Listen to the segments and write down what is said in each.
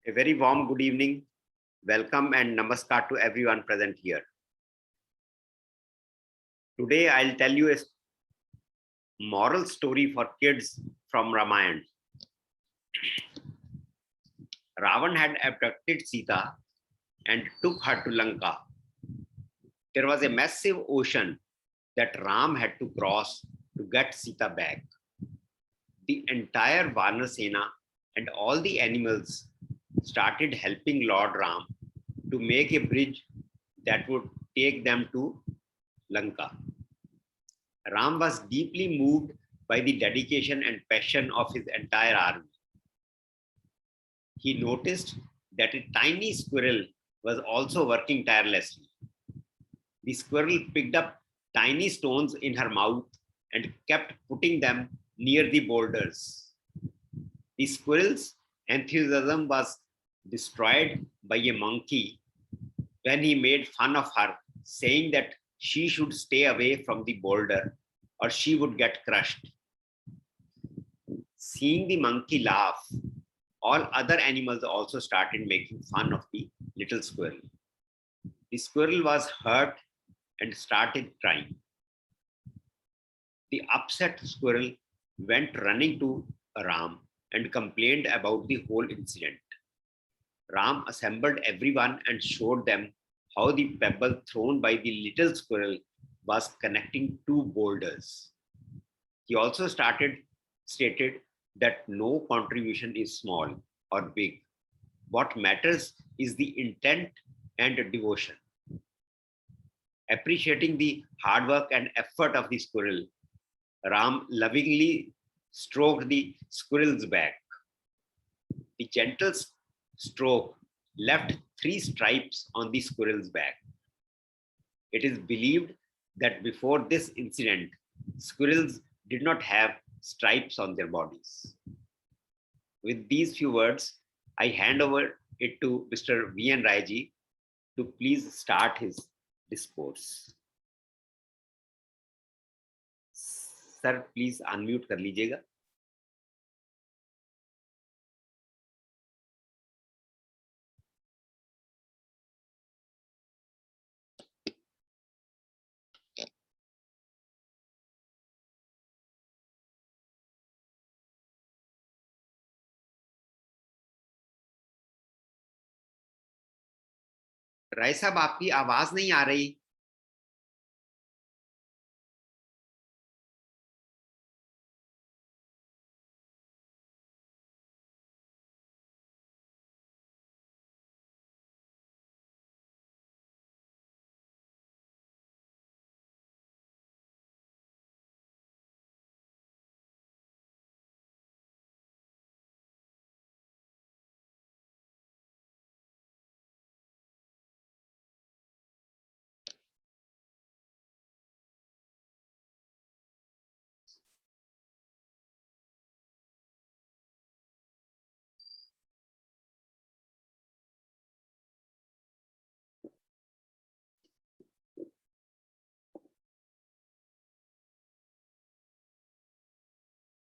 A very warm good evening. Welcome and namaskar to everyone present here. Today I'll tell you a moral story for kids from Ramayana. Ravan had abducted Sita and took her to Lanka. There was a massive ocean that Ram had to cross to get Sita back. The entire Vanasena and all the animals started helping Lord Ram to make a bridge that would take them to Lanka. Ram was deeply moved by the dedication and passion of his entire army. He noticed that a tiny squirrel was also working tirelessly. The squirrel picked up tiny stones in her mouth and kept putting them near the boulders. The squirrel's enthusiasm was destroyed by a monkey when he made fun of her, saying that she should stay away from the boulder or she would get crushed. Seeing the monkey laugh, all other animals also started making fun of the little squirrel. The squirrel was hurt and started crying. The upset squirrel went running to Ram and complained about the whole incident. Ram assembled everyone and showed them how the pebble thrown by the little squirrel was connecting two boulders. He also stated that no contribution is small or big. What matters is the intent and devotion. Appreciating the hard work and effort of the squirrel, Ram lovingly stroked the squirrel's back. The gentle stroke left 3 stripes on the squirrel's back. It is believed that before this incident, squirrels did not have stripes on their bodies. With these few words, I hand over it to Mr. V.N. Raiji to please start his discourse. Sir, please unmute कर लीजिएगा. राय साहब, आपकी आवाज नहीं आ रही.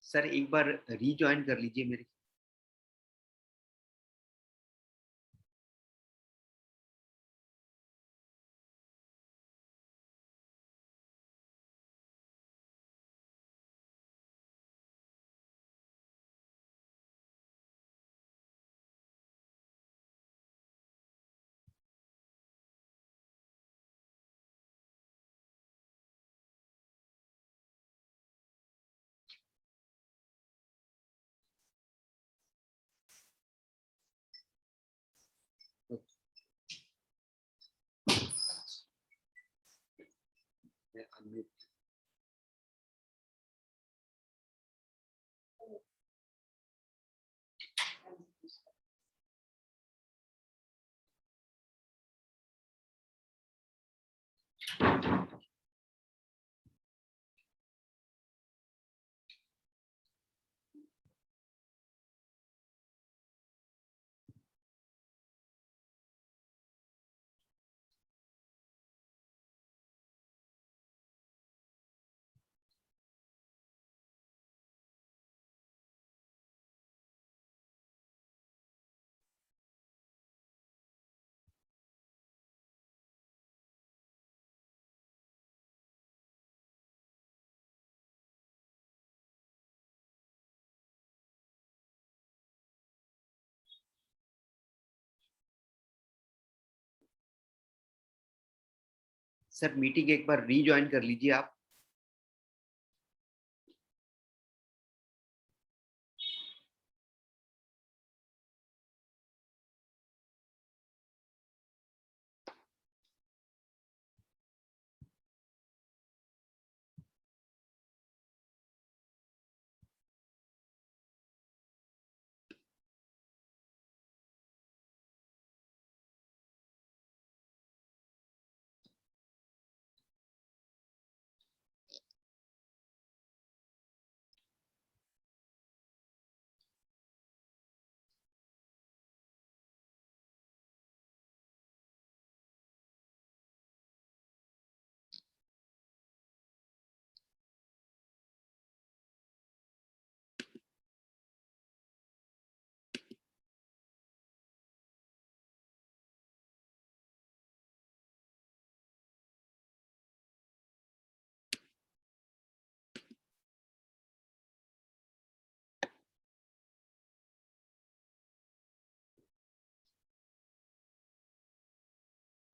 Sir एक बार rejoin कर लीजिए मेरे. Unmute. सर मीटिंग एक बार रीज्वाइन कर लीजिए आप।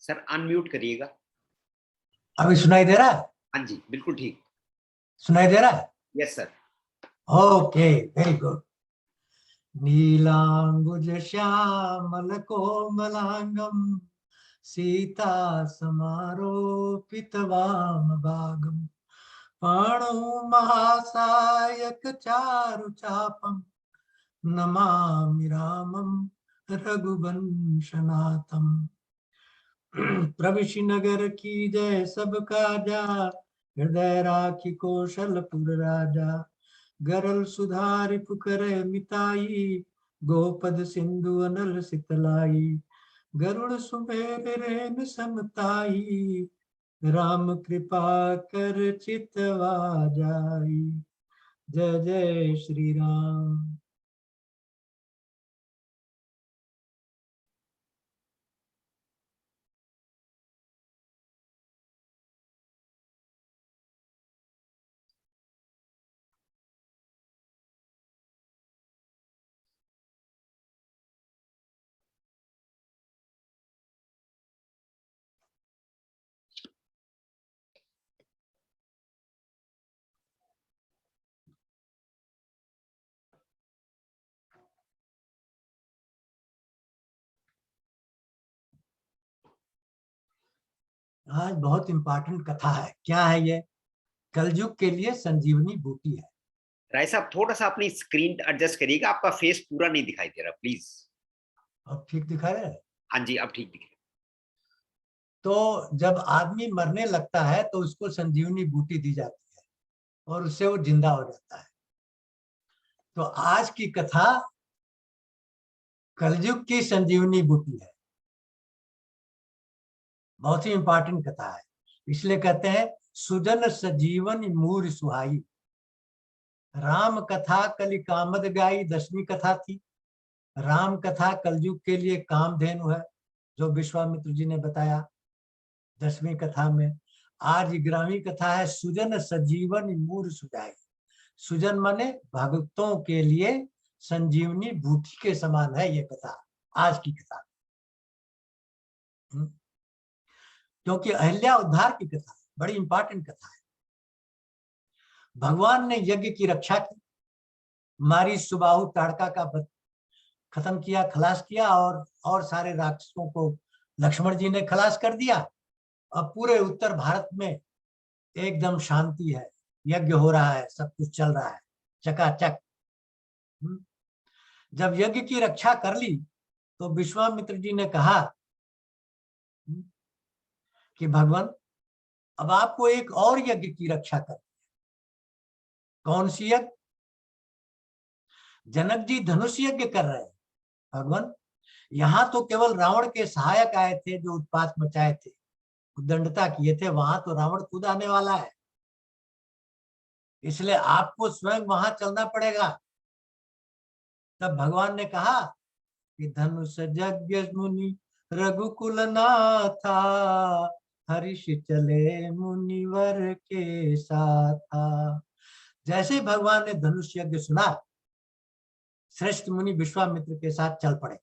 सर अनम्यूट करिएगा। अभी सुनाई दे रहा है? हाँ जी बिल्कुल ठीक। सुनाई दे रहा है? Yes sir. Okay, very good. नीलांबुज श्यामल कोमलांगम सीता समारोपित वामभागम पाणौ महासायक चारु चापम नमामि रामं रघुवंशनाथम। प्रविशि नगर की जय सब काजा हृदय राखी कौशलपुर राजा गरल सुधारि पुकर मिताई गोपद सिंधु अनल सितलाई गरुड़ सुमेर रेन समताई राम कृपा कर चितवा जाई। जय जय श्री राम। आज बहुत इंपॉर्टेंट कथा है। क्या है ये? कलयुग के लिए संजीवनी बूटी है। राय साहब थोड़ा सा अपनी स्क्रीन एडजस्ट करिएगा, आपका फेस पूरा नहीं दिखाई दे रहा प्लीज। अब ठीक दिखा रहे हैं? हाँ जी अब ठीक दिख रहा। तो जब आदमी मरने लगता है तो उसको संजीवनी बूटी दी जाती है और उससे वो जिंदा हो जाता है। तो आज की कथा कलयुग की संजीवनी बूटी है। बहुत ही इंपॉर्टेंट कथा है, इसलिए कहते हैं सुजन सजीवन मूर सुहाई। राम कथा कलि कामद गाई 10वीं कथा थी। राम कथा कलयुग के लिए कामधेनु है, जो विश्वामित्र जी ने बताया 10वीं कथा में। आज 11वीं कथा है सुजन सजीवन मूर सुजाई। सुजन माने भक्तों के लिए संजीवनी बूटी के समान है ये कथा, आज की कथा। क्योंकि अहिल्या उद्धार की कथा है, बड़ी इंपॉर्टेंट कथा है। भगवान ने यज्ञ की रक्षा की, मारी सुबाहु ताड़का का खत्म किया, खलास किया, और सारे राक्षसों को लक्ष्मण जी ने खलास कर दिया। अब पूरे उत्तर भारत में एकदम शांति है, यज्ञ हो रहा है, सब कुछ चल रहा है चकाचक। जब यज्ञ की रक्षा कर ली तो विश्वामित्र जी ने कहा कि भगवान अब आपको एक और यज्ञ की रक्षा कर। कौन सी यज्ञ? जनक जी धनुष यज्ञ कर रहे हैं। भगवान यहाँ तो केवल रावण के सहायक आए थे जो उत्पात मचाए थे, उद्दंडता किए थे, वहां तो रावण खुद आने वाला है, इसलिए आपको स्वयं वहां चलना पड़ेगा। तब भगवान ने कहा कि धनुष यज्ञ मुनि रघुकुल नाथा हरीश चले मुनिवर के साथ। जैसे भगवान ने धनुष यज्ञ सुना, श्रेष्ठ मुनि विश्वामित्र के साथ चल पड़े।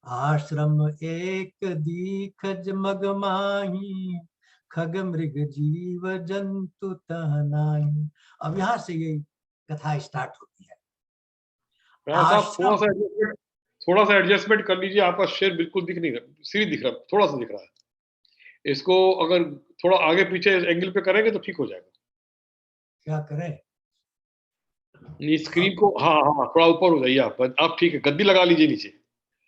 आश्रम एक दीख जमग माही, खग मृग जीव जंतु तह नाही। अब यहाँ से ये कथा स्टार्ट होती है। साहब आश्रम, थोड़ा सा एडजस्टमेंट कर लीजिए, आपका शेर बिल्कुल दिख नहीं रहा, सीधी दिख रहा, थोड़ा सा दिख रहा है। इसको अगर थोड़ा आगे पीछे एंगल पे करेंगे तो ठीक हो जाएगा। क्या करें? स्क्रीन को, हाँ हाँ, थोड़ा ऊपर हो जाइए आप ठीक है, गद्दी लगा लीजिए नीचे।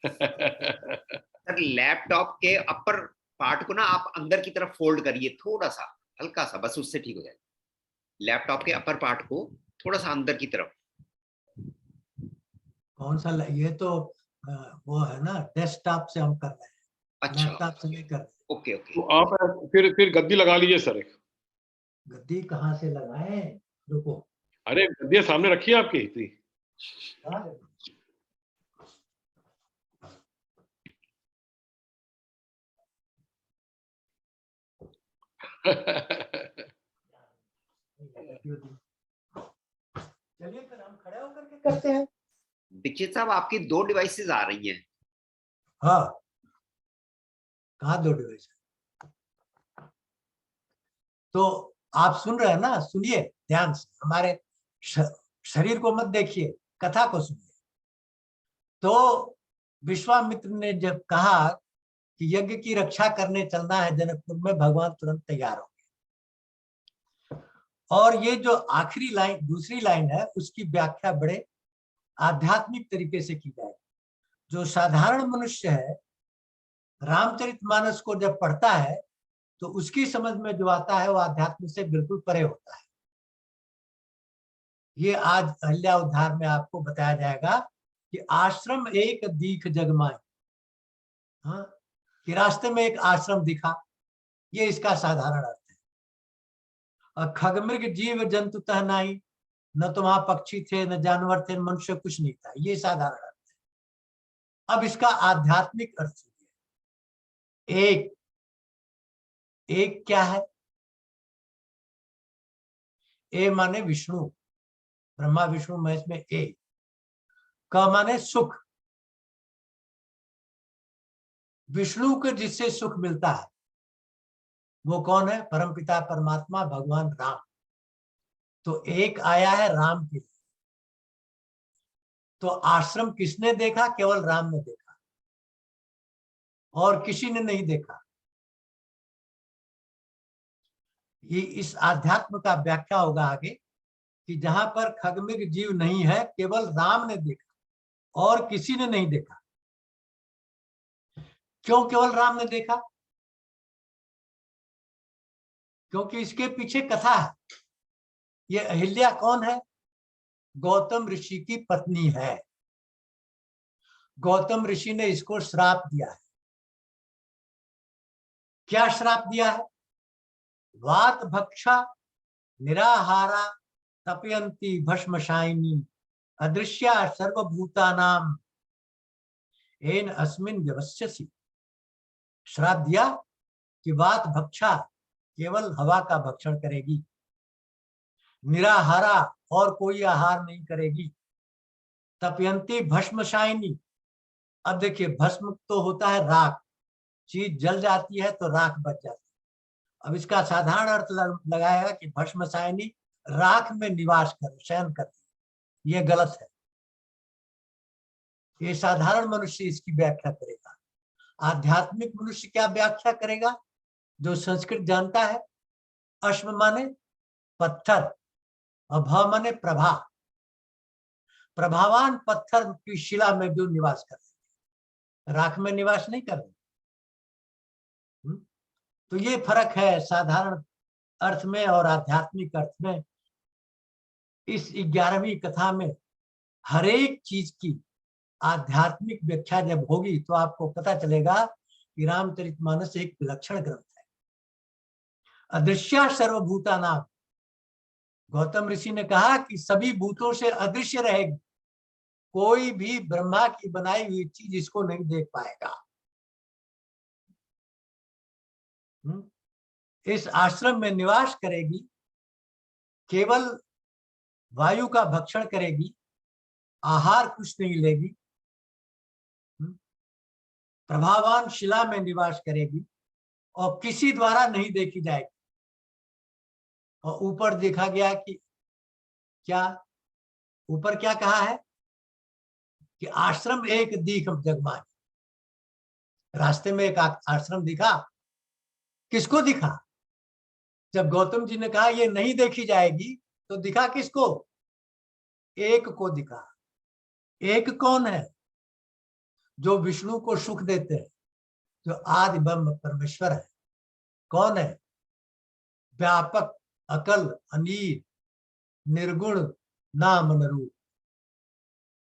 सर लैपटॉप के अपर पार्ट को ना आप अंदर की तरफ फोल्ड करिए, थोड़ा सा, हल्का सा, बस उससे ठीक हो जाएगा। लैपटॉप के अपर पार्ट को थोड़ा सा अंदर की तरफ। कौन सा? ये तो वो है ना, डेस्कटॉप से हम कर रहे हैं, अच्छा, लैपटॉप से नहीं कर रहे। Okay okay. तो आप फिर गद्दी लगा लीजिए सर एक। गद्दी कहाँ से लगाएं? रुको। अरे गद्दी सामने रखिए आपकी इतनी। हाँ? चलिए फिर हम खड़े होकर के करते हैं। दीक्षित साहब आपकी 2 डिवाइसेस आ रही हैं। हाँ, कहाँ 2 डिवाइस? तो आप सुन रहे हैं ना, सुनिए ध्यान से, हमारे शरीर को मत देखिए, कथा को सुनिए। तो विश्वामित्र ने जब कहा कि यज्ञ की रक्षा करने चलना है जनकपुर में, भगवान तुरंत तैयार हो गए। और ये जो आखिरी लाइन, दूसरी लाइन है, उसकी व्याख्या बड़े आध्यात्मिक तरीके से की जाए। जो साधारण मनुष्य है, रामचरितमानस को जब पढ़ता है तो उसकी समझ में जो आता है वो आध्यात्म से बिल्कुल परे होता है। ये आज अहिल्या उद्धार में आपको बताया जाएगा कि आश्रम एक दीख जगमाई। हाँ, कि रास्ते में एक आश्रम दिखा, ये इसका साधारण अर्थ है। और खगमृग जीव जंतु तह नाही, न तो वहां पक्षी थे, न जानवर थे, न मनुष्य, कुछ नहीं था, ये साधारण अर्थ है। अब इसका आध्यात्मिक अर्थ सुनिए। एक क्या है? ए माने विष्णु, ब्रह्मा विष्णु महेश में ए। क माने सुख, विष्णु को जिससे सुख मिलता है वो कौन है? परमपिता परमात्मा भगवान राम। तो एक आया है राम के लिए। तो आश्रम किसने देखा? केवल राम ने देखा, और किसी ने नहीं देखा। ये इस आध्यात्म का व्याख्या होगा आगे, कि जहां पर खगमृग जीव नहीं है, केवल राम ने देखा और किसी ने नहीं देखा। क्यों केवल राम ने देखा? क्योंकि इसके पीछे कथा है। ये अहिल्या कौन है? गौतम ऋषि की पत्नी है। गौतम ऋषि ने इसको श्राप दिया है। क्या श्राप दिया है? वात भक्षा निराहारा तपयंती भस्मशायिनी अदृश्या सर्वभूतानाम एन अस्मिन व्यवस्यसि। श्राप दिया कि वात भक्षा, केवल हवा का भक्षण करेगी, निराहारा, और कोई आहार नहीं करेगी, तपयंती भस्मशायिनी। अब देखिए, भस्म तो होता है राख, चीज जल जाती है तो राख बच जाती है। अब इसका साधारण अर्थ लगाएगा कि भस्मशायिनी, राख में निवास कर, शयन करती। ये गलत है। ये साधारण मनुष्य इसकी व्याख्या करेगा। आध्यात्मिक मनुष्य क्या व्याख्या करेगा? जो संस्कृत जानता है। अश्व माने पत्थर, और भ माने प्रभा, प्रभावान पत्थर की शिला में जो निवास कर रहे, राख में निवास नहीं कर रहे। तो ये फर्क है साधारण अर्थ में और आध्यात्मिक अर्थ में। इस 11वीं कथा में हर एक चीज की आध्यात्मिक व्याख्या जब होगी तो आपको पता चलेगा कि रामचरितमानस एक विलक्षण ग्रंथ है। अदृश्या सर्वभूता नाम, गौतम ऋषि ने कहा कि सभी भूतों से अदृश्य रहेगी, कोई भी ब्रह्मा की बनाई हुई चीज इसको नहीं देख पाएगा। इस आश्रम में निवास करेगी, केवल वायु का भक्षण करेगी, आहार कुछ नहीं लेगी, प्रभावान शिला में निवास करेगी और किसी द्वारा नहीं देखी जाएगी। और ऊपर देखा गया कि क्या, ऊपर क्या कहा है कि आश्रम एक दीख जगमाही। रास्ते में एक आश्रम दिखा, किसको दिखा? जब गौतम जी ने कहा ये नहीं देखी जाएगी तो दिखा किसको? एक को दिखा। एक कौन है? जो विष्णु को सुख देते हैं, जो आदि ब्रह्म परमेश्वर है। कौन है? व्यापक, अकल, अनीर, निर्गुण, नाम रूप।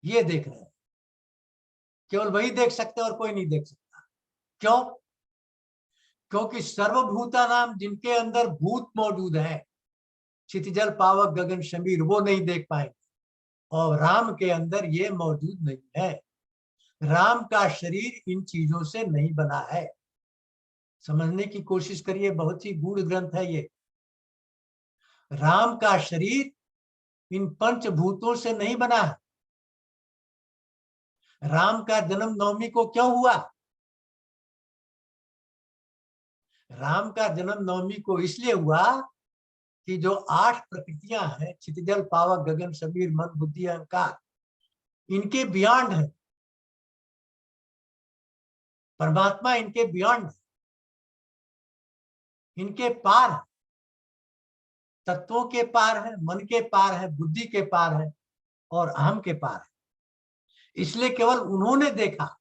ये देख रहे हैं, केवल वही देख सकते और कोई नहीं देख सकता। क्यों? क्योंकि सर्वभूता नाम, जिनके अंदर भूत मौजूद है, क्षितिजल पावक गगन शमीर, वो नहीं देख पाएंगे। और राम के अंदर ये मौजूद नहीं है। राम का शरीर इन चीजों से नहीं बना है। समझने की कोशिश करिए, बहुत ही गूढ़ ग्रंथ है ये। राम का शरीर इन पंचभूतों से नहीं बना है। राम का जन्म नवमी को क्यों हुआ? राम का जन्म नवमी को इसलिए हुआ कि जो 8 प्रकृतियां हैं, क्षितिजल पावक गगन शमीर मन बुद्धि अहंकार, इनके बियॉन्ड है। परमात्मा इनके बियॉन्ड है, इनके पार है, तत्वों के पार है, मन के पार है, बुद्धि के पार है और अहम के पार है। इसलिए केवल उन्होंने देखा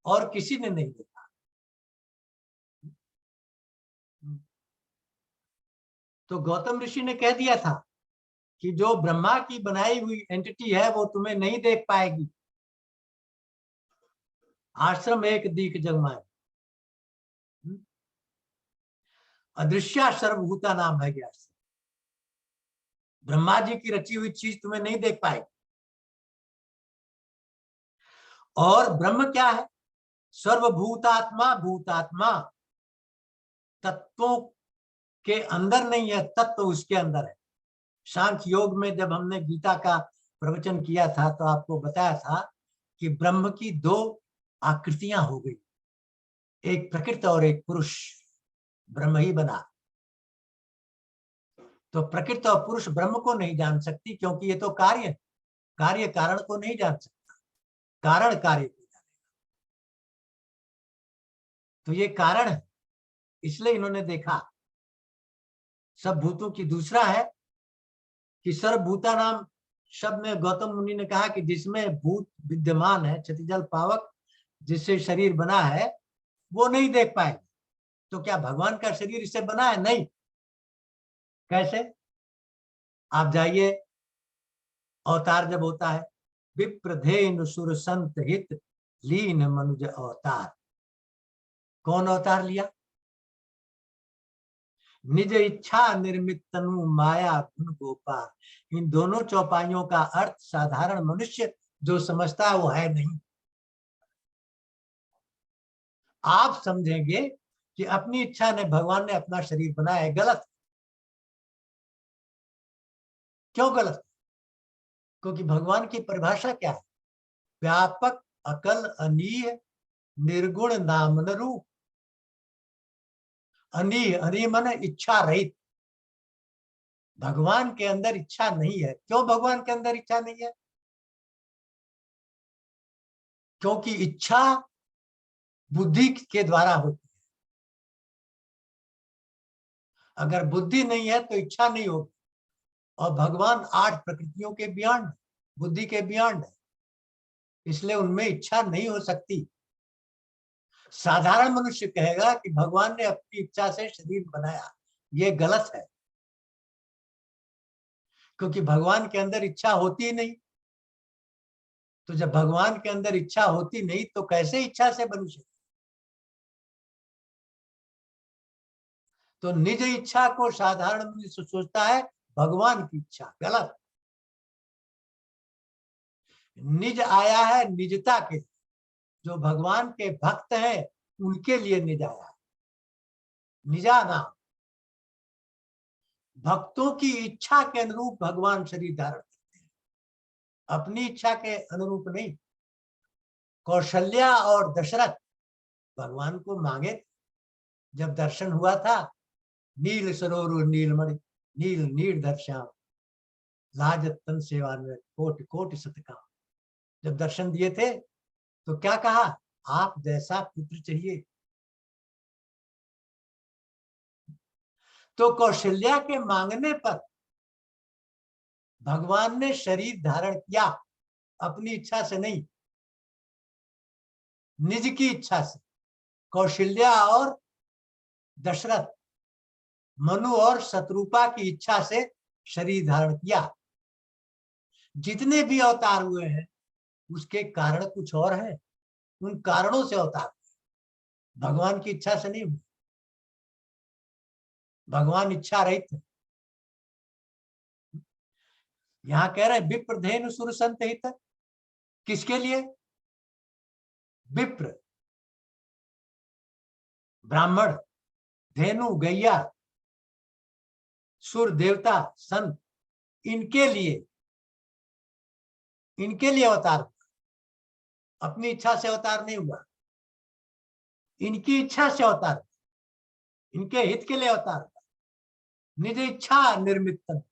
और किसी ने नहीं देखा। तो गौतम ऋषि ने कह दिया था कि जो ब्रह्मा की बनाई हुई एंटिटी है वो तुम्हें नहीं देख पाएगी। आश्रम एक दीख जगमाए। अदृश्या सर्वभूता नाम है ज्ञान। ब्रह्मा जी की रची हुई चीज तुम्हें नहीं देख पाएगी। और ब्रह्म क्या है? सर्वभूतात्मा, भूतात्मा, तत्वों के अंदर नहीं है, तत्व उसके अंदर है। सांख्य योग में जब हमने गीता का प्रवचन किया था तो आपको बताया था कि ब्रह्म की 2 आकृतियां हो गई, एक प्रकृति और एक पुरुष। ब्रह्म ही बना। तो प्रकृति और पुरुष ब्रह्म को नहीं जान सकती, क्योंकि ये तो कार्य है। कार्य कारण को नहीं जान सकता, कारण कार्य को जानेगा। तो ये कारण है, इसलिए इन्होंने देखा। सब भूतों की दूसरा है कि सर्वभूता नाम शब्द में गौतम मुनि ने कहा कि जिसमें भूत विद्यमान है, क्षतिजल पावक, जिससे शरीर बना है, वो नहीं देख पाएगा। तो क्या भगवान का शरीर इससे बना है? नहीं। कैसे? आप जाइए, अवतार जब होता है, विप्रधेनु सुर संत हित लीन मनुज अवतार। कौन अवतार लिया? निज इच्छा निर्मित तनु माया गुण गोपाल। इन दोनों चौपाइयों का अर्थ साधारण मनुष्य जो समझता है वो है नहीं। आप समझेंगे कि अपनी इच्छा ने भगवान ने अपना शरीर बनाया है। गलत। क्यों गलत? क्योंकि भगवान की परिभाषा क्या है? व्यापक, अकल, अनीह, निर्गुण, नामन रूप। अनीह, अनीह माने इच्छा रहित। भगवान के अंदर इच्छा नहीं है। क्यों भगवान के अंदर इच्छा नहीं है? क्योंकि इच्छा बुद्धि के द्वारा होती है। अगर बुद्धि नहीं है तो इच्छा नहीं होगी। और भगवान 8 प्रकृतियों के बियॉन्ड, बुद्धि के बियॉन्ड है, इसलिए उनमें इच्छा नहीं हो सकती। साधारण मनुष्य कहेगा कि भगवान ने अपनी इच्छा से शरीर बनाया, ये गलत है। क्योंकि भगवान के अंदर इच्छा होती ही नहीं। तो जब भगवान के अंदर इच्छा होती नहीं तो कैसे इच्छा से मनुष्य? तो निज इच्छा को साधारण मनुष्य सोचता है भगवान की इच्छा। गलत। निज आया है निजता के, जो भगवान के भक्त हैं उनके लिए निज आया है। निजा नाम, भक्तों की इच्छा के अनुरूप भगवान शरीर धारण करते हैं, अपनी इच्छा के अनुरूप नहीं। कौशल्या और दशरथ भगवान को मांगे जब दर्शन हुआ था, नील सरोवर नीलमणि नील नीर श्याम लाजत तन सेवा में कोटि कोटि सतकाम। जब दर्शन दिए थे तो क्या कहा, आप जैसा पुत्र चाहिए। तो कौशल्या के मांगने पर भगवान ने शरीर धारण किया, अपनी इच्छा से नहीं, निज की इच्छा से। कौशल्या और दशरथ, मनु और शत्रुपा की इच्छा से शरीर धारण किया। जितने भी अवतार हुए हैं उसके कारण कुछ और है, उन कारणों से अवतार, भगवान की इच्छा से नहीं हुए। भगवान इच्छा रहित है। यहां कह रहे हैं विप्र धेनु सुर संत हित। किसके लिए? विप्र ब्राह्मण, धेनु गैया, सुर देवता संत, इनके लिए अवतार हुआ। अपनी इच्छा से अवतार नहीं हुआ, इनकी इच्छा से अवतार हुआ, इनके हित के लिए अवतार हुआ। निज इच्छा निर्मित तन,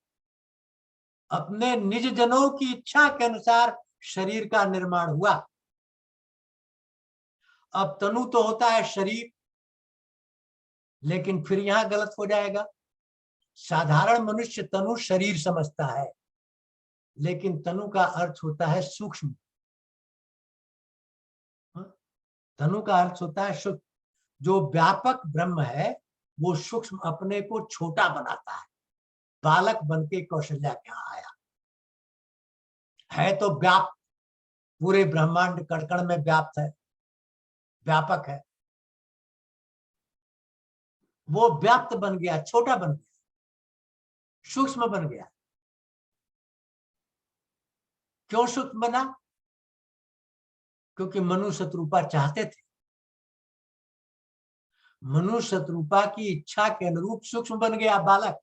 अपने निज जनों की इच्छा के अनुसार शरीर का निर्माण हुआ। अब तनु तो होता है शरीर, लेकिन फिर यहां गलत हो जाएगा। साधारण मनुष्य तनु शरीर समझता है, लेकिन तनु का अर्थ होता है सूक्ष्म। तनु का अर्थ होता है सूक्ष्म। जो व्यापक ब्रह्म है वो सूक्ष्म अपने को छोटा बनाता है। बालक बन के कौशल्या के यहाँ आया है तो व्याप्त, पूरे ब्रह्मांड कण-कण में व्याप्त है, व्यापक है। वो व्याप्त बन गया, छोटा बन गया, सूक्ष्म बन गया। क्यों सूक्ष्म बना? क्योंकि मनु शत्रुपा चाहते थे। मनु शत्रुपा की इच्छा के अनुरूप सूक्ष्म बन गया बालक।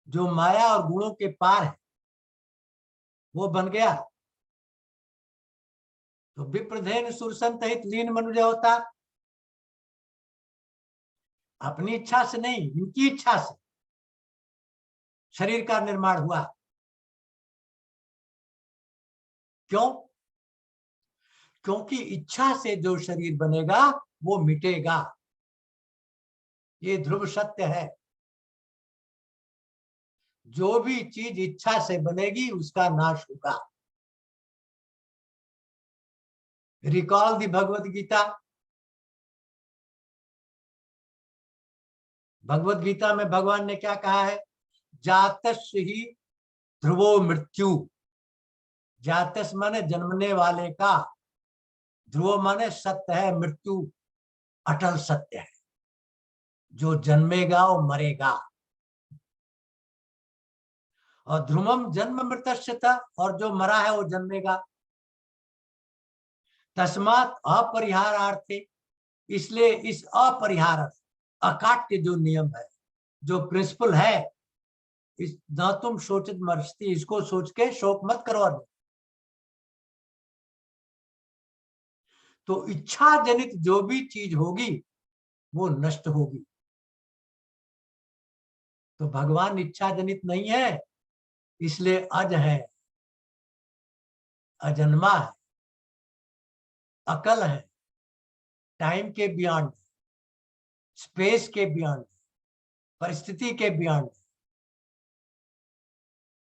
जो माया और गुणों के पार है वो बन गया। तो विप्रधेन सुरसंत हित लीन मनुज होता, अपनी इच्छा से नहीं, इनकी इच्छा से शरीर का निर्माण हुआ। क्यों? क्योंकि इच्छा से जो शरीर बनेगा वो मिटेगा। ये ध्रुव सत्य है। जो भी चीज इच्छा से बनेगी उसका नाश होगा। रिकॉल दी भगवत गीता। भगवत गीता में भगवान ने क्या कहा है? जातस्य ही ध्रुवो मृत्यु। जातस माने जन्मने वाले का, ध्रुव माने सत्य है, मृत्यु अटल सत्य है। जो जन्मेगा वो मरेगा। और ध्रुवम जन्म मृतस्य था, और जो मरा है वो जन्मेगा। तस्मात अपरिहारार्थे, इसलिए इस अपरिहार अकाट्य जो नियम है, जो प्रिंसिपल है, इस न तुम शोचित मरस्ती, इसको सोच के शोक मत करो। तो इच्छा जनित जो भी चीज होगी वो नष्ट होगी। तो भगवान इच्छा जनित नहीं है, इसलिए अज है, अजन्मा है, अकल है, टाइम के बियॉन्ड, स्पेस के बियॉन्ड, परिस्थिति के बियॉन्ड।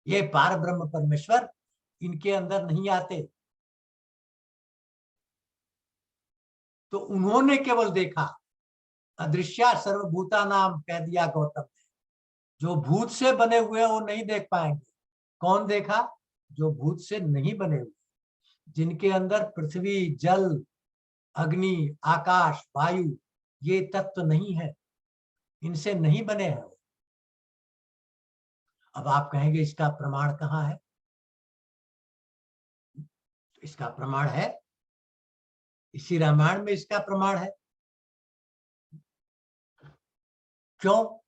ये पार ब्रह्म परमेश्वर इनके अंदर नहीं आते। तो उन्होंने केवल देखा, अदृश्या सर्वभूता नाम कह दिया गौतम ने। जो भूत से बने हुए हैं वो नहीं देख पाएंगे। कौन देखा? जो भूत से नहीं बने हुए, जिनके अंदर पृथ्वी, जल, अग्नि, आकाश, वायु ये तत्व नहीं है, इनसे नहीं बने हैं। अब आप कहेंगे इसका प्रमाण कहाँ है? इसका प्रमाण है इसी रामायण में, इसका प्रमाण है। क्यों?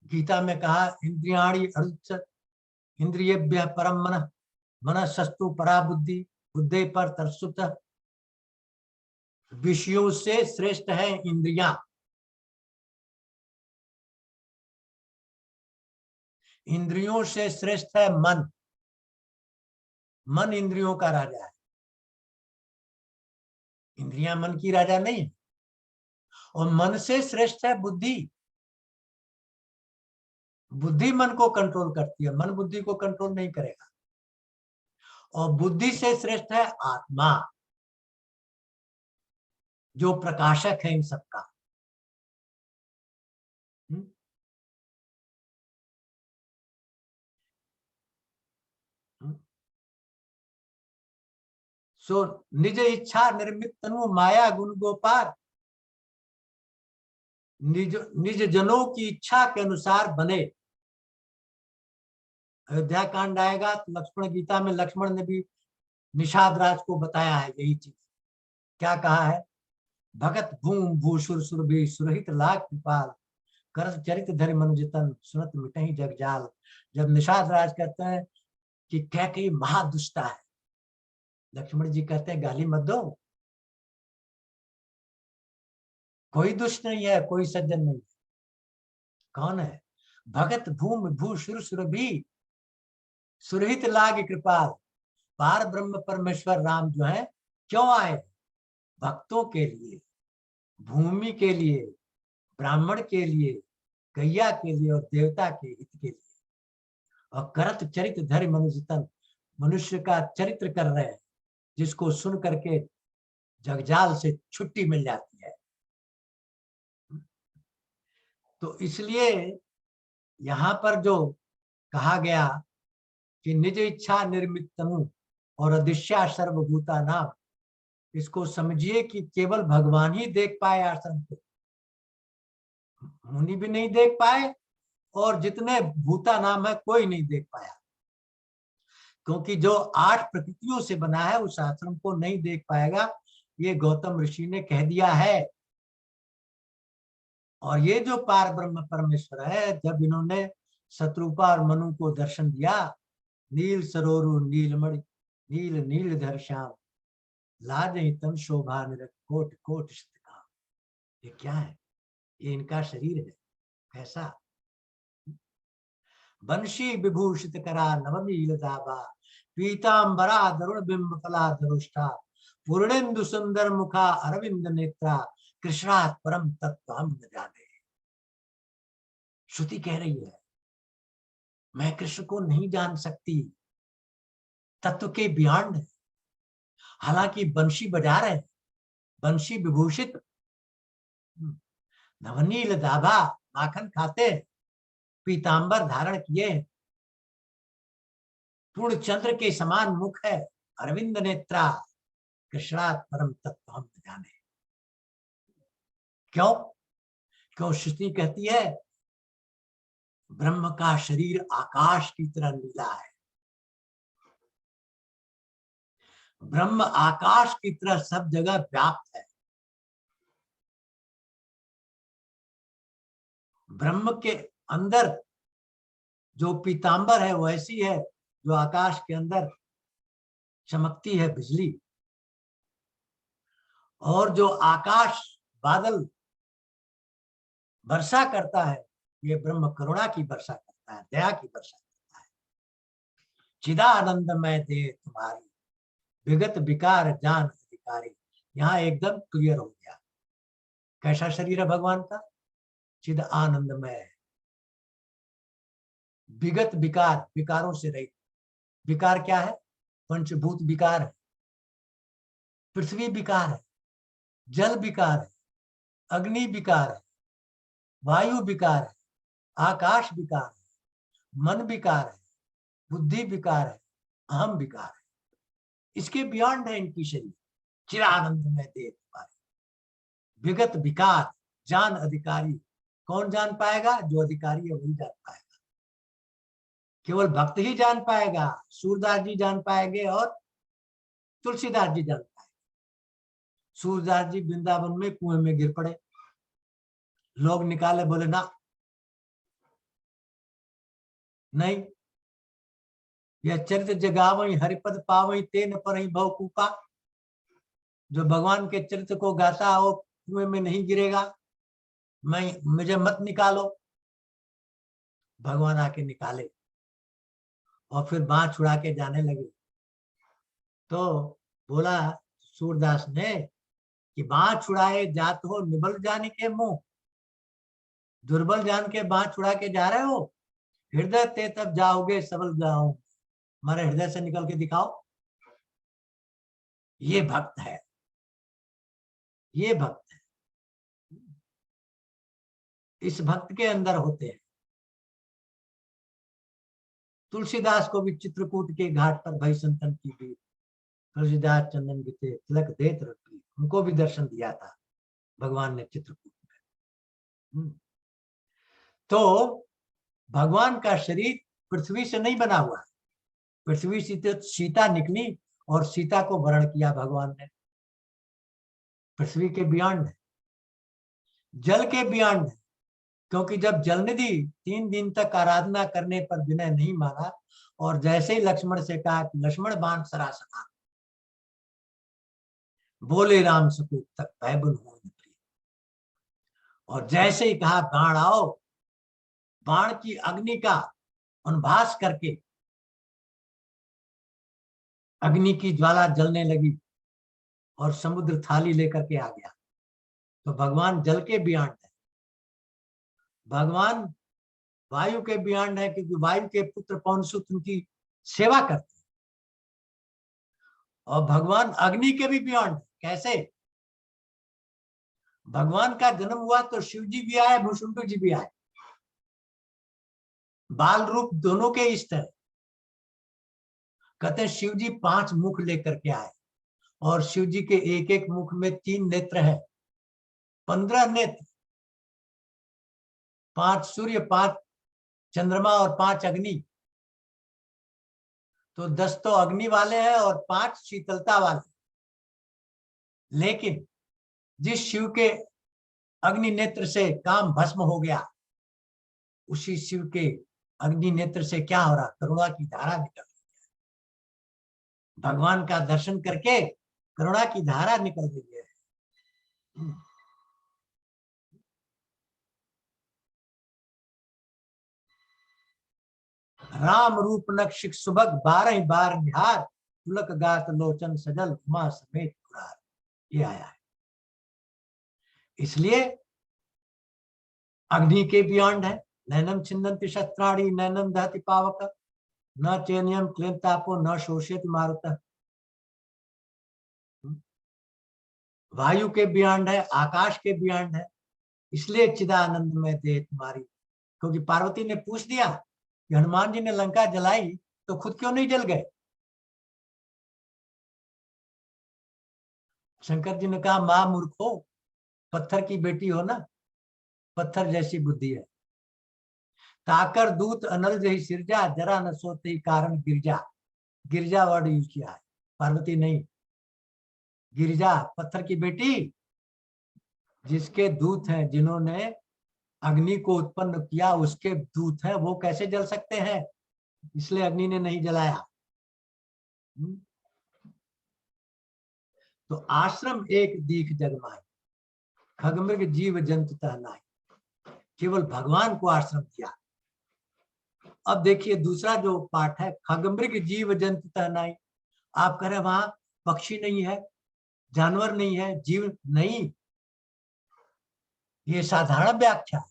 गीता में कहा इंद्रियाणि अरुच्यत इंद्रियेभ्यः परम मनः, मनः सस्तु परा बुद्धि, बुद्धे पर तरसुत विषयों से श्रेष्ठ है इंद्रियां, इंद्रियों से श्रेष्ठ है मन, मन इंद्रियों का राजा है, इंद्रियां मन की राजा नहीं है। और मन से श्रेष्ठ है बुद्धि, बुद्धि मन को कंट्रोल करती है, मन बुद्धि को कंट्रोल नहीं करेगा। और बुद्धि से श्रेष्ठ है आत्मा, जो प्रकाशक है इन सबका। सो निज इच्छा निर्मित तनु माया गुण गोपार, निज निज जनों की इच्छा के अनुसार बने। अयोध्या कांड आएगा तो लक्ष्मण गीता में लक्ष्मण ने भी निषाद राज को बताया है यही चीज। क्या कहा है? भगत भूम भूसुर सुर भी सुरहित लाख कृपाल, करत चरित धरि मनुजतन सुनत मिटहि जग जाल। जब निषाद राज कहते हैं कि कैकेयी महादुष्टा है, लक्ष्मण जी कहते हैं गाली मत दो, कोई दुष्ट नहीं है, कोई सज्जन नहीं है। कौन है? भगत भूम भू सुर सुर भी सुरहित लाग कृपाल, पार ब्रह्म परमेश्वर राम जो है क्यों आए? भक्तों के लिए, भूमि के लिए, ब्राह्मण के लिए, गैया के लिए और देवता के हित के लिए। और करत चरित धरि मनुजतन, मनुष्य का चरित्र कर रहे हैं, जिसको सुन करके जगजाल से छुट्टी मिल जाती है। तो इसलिए यहां पर जो कहा गया कि निज इच्छा निर्मित तनु और अदिश्या सर्वभूता नाम, इसको समझिए कि केवल भगवान ही देख पाए आश्रम को, मुनि भी नहीं देख पाए और जितने भूता नाम है कोई नहीं देख पाया, क्योंकि जो 8 प्रकृतियों से बना है उस आश्रम को नहीं देख पाएगा, ये गौतम ऋषि ने कह दिया है। और ये जो पार ब्रह्म परमेश्वर है, जब इन्होंने शत्रुपा और मनु को दर्शन दिया, नील सरोरु नीलमणि नील नीलधर श्याम, लाज तन शोभा निरत कोट कोट काम। ये क्या है? ये इनका शरीर है। कैसा? वंशी विभूषित करा नवनील दाबा, पीतांबरा दरुण बिंब फला धरुष्टा, पूर्णेन्दु सुंदर मुखा अरविंद नेत्रा, कृष्णात् परम तत्व हम न जाने। श्रुति कह रही है मैं कृष्ण को नहीं जान सकती, तत्व के बियॉन्ड है। हालांकि बंशी बजा रहे, बंशी विभूषित, नवनील दाभा, माखन खाते, पीतांबर धारण किए, पूर्ण चंद्र के समान मुख है, अरविंद नेत्रा, कृष्णात् परम तत्व हम जाने। क्यों? क्यों? श्रुति कहती है ब्रह्म का शरीर आकाश की तरह नीला है, ब्रह्म आकाश की तरह सब जगह व्याप्त है। ब्रह्म के अंदर जो पीतांबर है वो ऐसी है जो आकाश के अंदर चमकती है बिजली। और जो आकाश बादल वर्षा करता है, ये ब्रह्म करुणा की वर्षा करता है, दया की वर्षा करता है। चिदानंदमय दे तुम्हारी, विगत विकार जान अधिकारी। यहाँ एकदम क्लियर हो गया कैसा शरीर है भगवान का? चिद आनंदमय है, विगत विकार, विकारों से रहित। विकार क्या है? पंचभूत विकार है, पृथ्वी विकार है, जल विकार है, अग्नि विकार है, वायु विकार है, आकाश विकार है, मन विकार है, बुद्धि विकार है, अहम विकार है। इसके बियॉन्ड है इनकी शरीर। चिरानंद में दे तुम्हारे, विगत विकार जान अधिकारी। कौन जान पाएगा? जो अधिकारी है वही जान पाएगा। केवल भक्त ही जान पाएगा, सूरदास जी जान पाएंगे और तुलसीदास जी जान पाएंगे। सूरदास जी वृंदावन में कुएं में गिर पड़े, लोग निकाले, बोले ना नहीं, यह चरित्र जगावई हरिपद पावई तेन पर ही भवकूपा। जो भगवान के चरित्र को गाता हो कुएं में नहीं गिरेगा, मुझे मत निकालो। भगवान आके निकाले और फिर बांह छुड़ा के जाने लगे। तो बोला सूरदास ने कि बांह छुड़ाए जात हो निबल जाने के मुंह, दुर्बल जान के बांह छुड़ा के जा रहे हो, हृदय ते तब जाओगे सबल जाओ, हमारे हृदय से निकल के दिखाओ। ये भक्त है, ये भक्त है। इस भक्त के अंदर होते हैं। तुलसीदास को भी चित्रकूट के घाट पर भई संतन की भी, तुलसीदास चंदन गीते तिलक देत रखी, उनको भी दर्शन दिया था भगवान ने चित्रकूट में। तो भगवान का शरीर पृथ्वी से नहीं बना हुआ है। पृथ्वी से तो सीता निकली और सीता को वरण किया भगवान ने। पृथ्वी के बियॉन्ड है, जल के बियॉन्ड है, क्योंकि जब जलनिधि 3 दिन तक आराधना करने पर विनय नहीं माना और जैसे ही लक्ष्मण से कहा कि लक्ष्मण बाण सरासना, बोले राम सपूत तक भयबुन हो प्रिय, और जैसे ही कहा बाण आओ, बाण की अग्नि का उन्भास करके अग्नि की ज्वाला जलने लगी और समुद्र थाली लेकर के आ गया। तो भगवान जल के बियॉन्ड है, भगवान वायु के बियॉन्ड है, क्योंकि वायु के पुत्र पवनसुत उनकी सेवा करते हैं। और भगवान अग्नि के भी बियॉन्ड है। कैसे? भगवान का जन्म हुआ तो शिव जी भी आए, भूषुंडु जी भी आए, बाल रूप दोनों के इष्ट है। कहते हैं शिव जी 5 मुख लेकर के आए और शिव जी के एक एक मुख में 3 नेत्र है, 15 नेत्र, 5 सूर्य, 5 चंद्रमा और 5 अग्नि। तो 10 तो अग्नि वाले हैं और 5 शीतलता वाले। लेकिन जिस शिव के अग्नि नेत्र से काम भस्म हो गया, उसी शिव के अग्नि नेत्र से क्या हो रहा? करुणा की धारा निकल रही है। भगवान का दर्शन करके करुणा की धारा निकल रही है। राम रूप नक्षिक सुभग 12 बार निहार, तुलक गात लोचन सजल उमा समेत पुरार। ये आया है। इसलिए अग्नि के बियॉन्ड है। नैनम छिन्दन्ति शस्त्राणि नैनम दहति पावक, न चेनियम क्लेमतापो न शोषयति मारुतः। वायु के बियॉन्ड है, आकाश के बियॉन्ड है। इसलिए चिदानंद में दे तुम्हारी, क्योंकि पार्वती ने पूछ दिया कि हनुमान जी ने लंका जलाई तो खुद क्यों नहीं जल गए? शंकर जी ने कहा मां मूर्खो, पत्थर की बेटी हो ना, पत्थर जैसी बुद्धि है। ताकर दूत अनल जही सिरजा, जरा न सोते ही कारण गिरजा। गिरजा वर्ड यूज किया है, पार्वती नहीं, गिरिजा, पत्थर की बेटी। जिसके दूत हैं, जिन्होंने अग्नि को उत्पन्न किया, उसके दूत हैं, वो कैसे जल सकते हैं? इसलिए अग्नि ने नहीं जलाया। तो आश्रम एक दीख जगमाए, खगमृग जीव जंतु तहनाए। केवल भगवान को आश्रम दिया। अब देखिए दूसरा जो पाठ है, खगमृग जीव जंतु तहनाई। आप कह रहे वहां पक्षी नहीं है, जानवर नहीं है, जीव नहीं, ये साधारण व्याख्या है।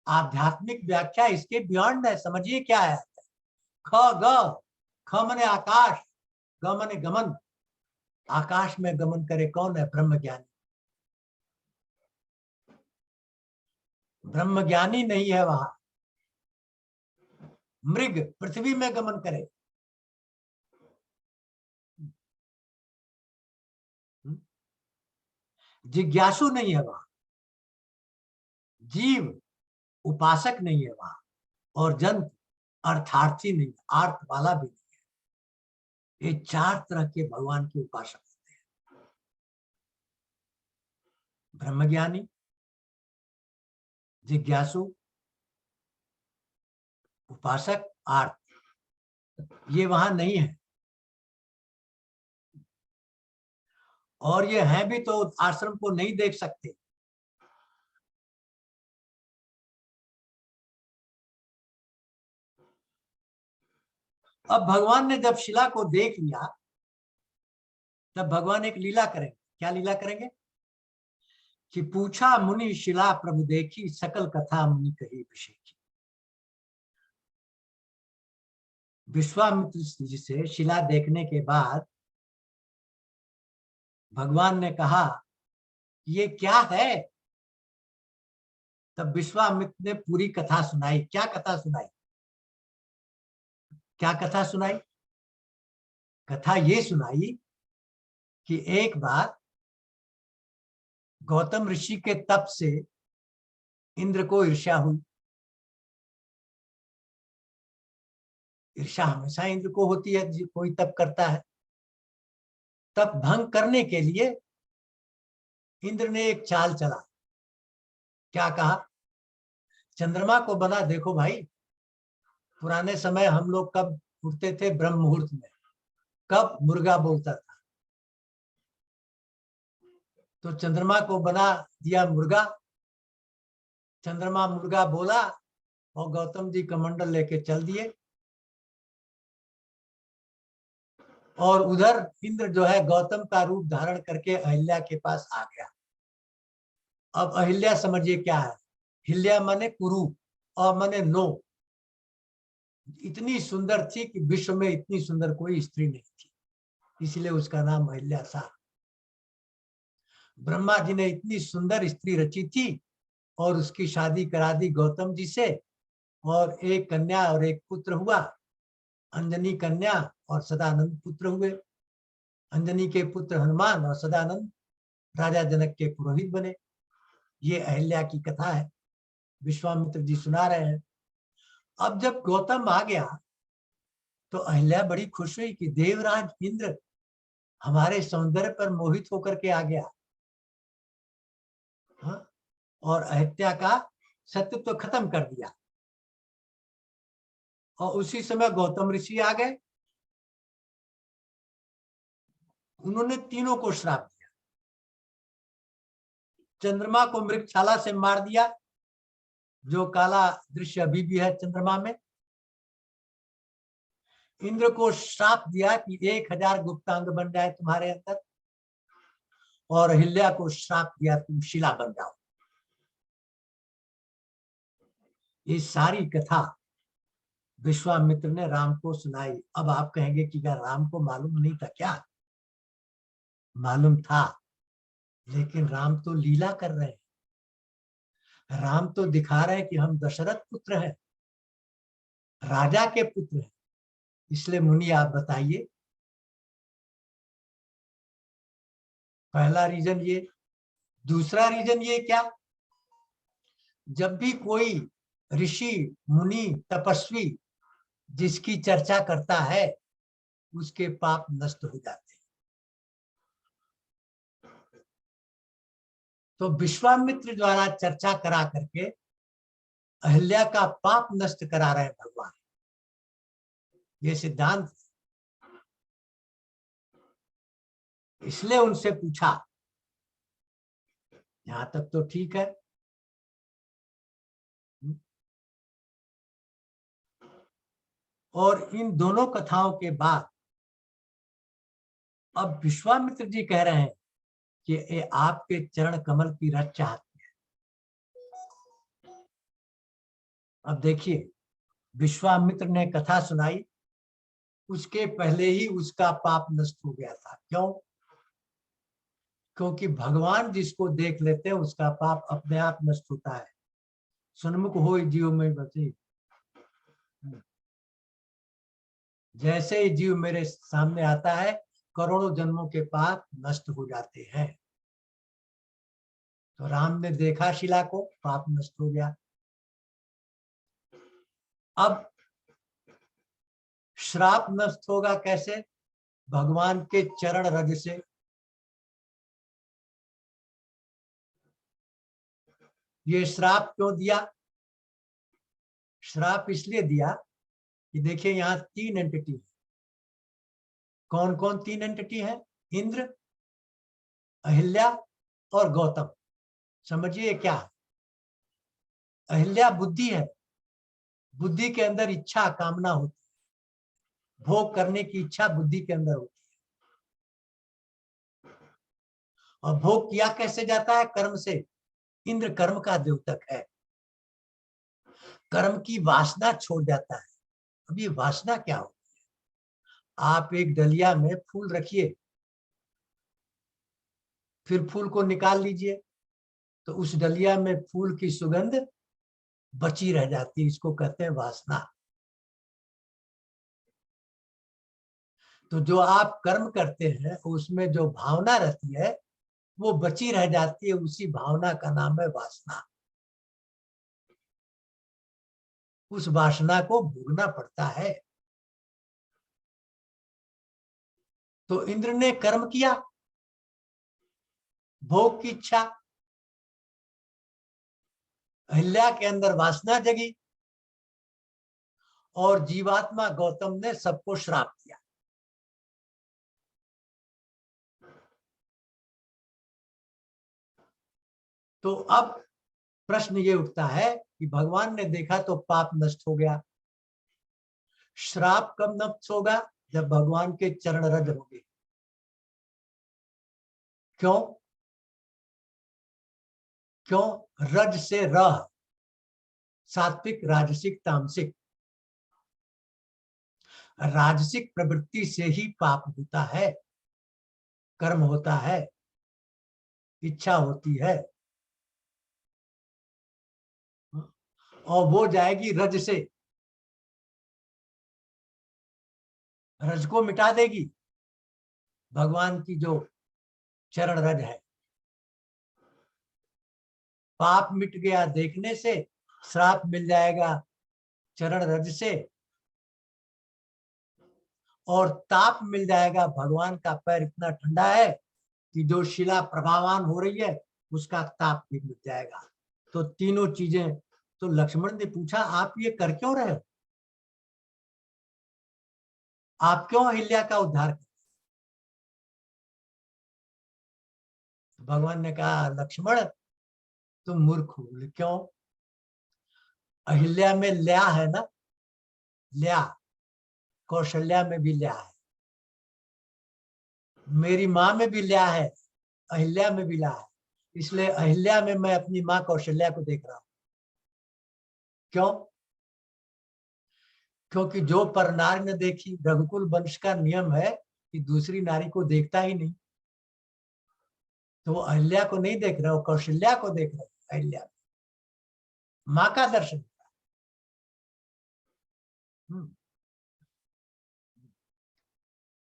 आध्यात्मिक व्याख्या इसके बियॉन्ड है। समझिए क्या है। ख ग, ख माने आकाश, ग माने गमन। आकाश में गमन करे कौन है? ब्रह्म ज्ञानी। ब्रह्म ज्ञानी नहीं है वहां। मृग पृथ्वी में गमन करे। जिज्ञासु नहीं है वहां, जीव उपासक नहीं है वहां, और जंत अर्थार्थी नहीं, अर्थ वाला भी नहीं है। ये 4 तरह के भगवान के उपासक होते हैं। ब्रह्मज्ञानी, जिज्ञासु, उपासक, आर्थ। ये वहां नहीं है। और ये हैं भी तो आश्रम को नहीं देख सकते। अब भगवान ने जब शिला को देख लिया तब भगवान एक लीला करेंगे। क्या लीला करेंगे कि पूछा मुनि शिला प्रभु देखी, सकल कथा मुनि कही विषेखी। विश्वामित्र जी से शिला देखने के बाद भगवान ने कहा ये क्या है। तब विश्वामित्र ने पूरी कथा सुनाई। क्या कथा सुनाई? क्या कथा सुनाई? कथा ये सुनाई कि एक बार गौतम ऋषि के तप से इंद्र को ईर्ष्या हुई। ईर्ष्या हमेशा इंद्र को होती है, कोई तप करता है। तप भंग करने के लिए इंद्र ने एक चाल चला। क्या कहा? चंद्रमा को बना देखो भाई, पुराने समय हम लोग कब उठते थे? ब्रह्म मुहूर्त में। कब मुर्गा बोलता था, तो चंद्रमा को बना दिया मुर्गा। चंद्रमा मुर्गा बोला और गौतम जी कमंडल लेके चल दिए। और उधर इंद्र जो है गौतम का रूप धारण करके अहिल्या के पास आ गया। अब अहिल्या समझिए क्या है। हिल्या माने कुरूप और माने नो। इतनी सुंदर थी कि विश्व में इतनी सुंदर कोई स्त्री नहीं थी, इसलिए उसका नाम अहिल्या था। ब्रह्मा जी ने इतनी सुंदर स्त्री रची थी और उसकी शादी करा दी गौतम जी से, और एक कन्या और एक पुत्र हुआ। अंजनी कन्या और सदानंद पुत्र हुए। अंजनी के पुत्र हनुमान और सदानंद राजा जनक के पुरोहित बने। ये अहिल्या की कथा है, विश्वामित्र जी सुना रहे हैं। अब जब गौतम आ गया तो अहिल्या बड़ी खुश हुई कि देवराज इंद्र हमारे सौंदर्य पर मोहित होकर के आ गया। हाँ? और अहिल्या का सत्य तो खत्म कर दिया। और उसी समय गौतम ऋषि आ गए। उन्होंने तीनों को श्राप दिया। चंद्रमा को मृगछाला से मार दिया, जो काला दृश्य अभी भी है चंद्रमा में। इंद्र को श्राप दिया कि 1000 गुप्तांग बन जाए तुम्हारे अंदर। और अहिल्या को श्राप दिया तुम शिला बन जाओ। ये सारी कथा विश्वामित्र ने राम को सुनाई। अब आप कहेंगे कि क्या राम को मालूम नहीं था क्या? मालूम था, लेकिन राम तो लीला कर रहे हैं। राम तो दिखा रहे हैं कि हम दशरथ पुत्र हैं, राजा के पुत्र हैं। इसलिए मुनि आप बताइए, पहला रीजन ये। दूसरा रीजन ये क्या? जब भी कोई ऋषि मुनि तपस्वी जिसकी चर्चा करता है उसके पाप नष्ट हो जाते हैं। तो विश्वामित्र द्वारा चर्चा करा करके अहिल्या का पाप नष्ट करा रहे हैं भगवान। ये सिद्धांत। इसलिए उनसे पूछा। यहां तक तो ठीक है। और इन दोनों कथाओं के बाद अब विश्वामित्र जी कह रहे हैं कि ये आपके चरण कमल की रज चाहते हैं। अब देखिए, विश्वामित्र ने कथा सुनाई, उसके पहले ही उसका पाप नष्ट हो गया था। क्यों? क्योंकि भगवान जिसको देख लेते हैं उसका पाप अपने आप नष्ट होता है। सन्मुख हो जीव में बचे। जैसे ही जीव मेरे सामने आता है करोड़ों जन्मों के पाप नष्ट हो जाते हैं। तो राम ने देखा शिला को, पाप नष्ट हो गया। अब श्राप नष्ट होगा कैसे? भगवान के चरण रज से। ये श्राप क्यों दिया? श्राप इसलिए दिया कि देखिए यहाँ 3 एंटिटी है। कौन कौन 3 एंटिटी है? इंद्र, अहिल्या और गौतम, समझिए क्या है? अहिल्या बुद्धि है, बुद्धि के अंदर इच्छा कामना होती है, भोग करने की इच्छा बुद्धि के अंदर होती है। और भोग किया कैसे जाता है? कर्म से। इंद्र कर्म का द्योतक है, कर्म की वासना छोड़ जाता है। अब ये वासना क्या होती है? आप एक डलिया में फूल रखिए, फिर फूल को निकाल लीजिए, तो उस डलिया में फूल की सुगंध बची रह जाती है, इसको कहते हैं वासना। तो जो आप कर्म करते हैं उसमें जो भावना रहती है वो बची रह जाती है, उसी भावना का नाम है वासना। उस वासना को भोगना पड़ता है। तो इंद्र ने कर्म किया, भोग की इच्छा, अहिल्या के अंदर वासना जगी, और जीवात्मा गौतम ने सबको श्राप दिया। तो अब प्रश्न ये उठता है कि भगवान ने देखा तो पाप नष्ट हो गया, श्राप कब नष्ट होगा? जब भगवान के चरण रज होंगे। क्यों? क्यों? रज से रह, सात्विक, राजसिक, तामसिक। राजसिक प्रवृत्ति से ही पाप होता है, कर्म होता है, इच्छा होती है, और वो जाएगी रज से, रज को मिटा देगी भगवान की जो चरण रज है। पाप मिट गया देखने से, श्राप मिल जाएगा चरण रज से, और ताप मिल जाएगा, भगवान का पैर इतना ठंडा है कि जो शिला प्रभावान हो रही है उसका ताप भी मिट जाएगा। तो तीनों चीजें। तो लक्ष्मण ने पूछा, आप ये कर क्यों रहे हो? आप क्यों अहिल्या का उद्धार कर? भगवान ने कहा, लक्ष्मण तुम मूर्ख हो। क्यों? अहिल्या में ल्या है ना, ल्या, कौशल्या में भी ल्या है, मेरी माँ में भी ल्या है, अहिल्या में भी ल्या है, इसलिए अहिल्या में मैं अपनी माँ कौशल्या को देख रहा हूं। क्यों? क्योंकि जो पर नारी ने देखी, रघुकुल वंश का नियम है कि दूसरी नारी को देखता ही नहीं। तो वो अहिल्या को नहीं देख रहे हो, कौशल्या को देख रहे हो। अहिल्या माँ का दर्शन।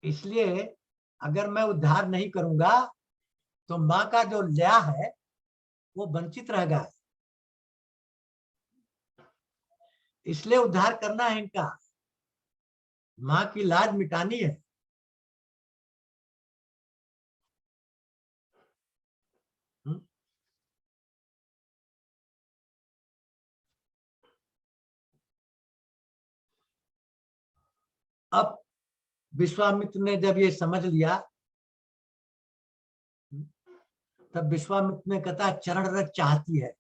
इसलिए अगर मैं उद्धार नहीं करूंगा तो माँ का जो ल्या है वो वंचित रहेगा। इसलिए उद्धार करना है इनका, माँ की लाज मिटानी है। अब विश्वामित्र ने जब ये समझ लिया, तब विश्वामित्र ने कहा, चरण रज चाहती है,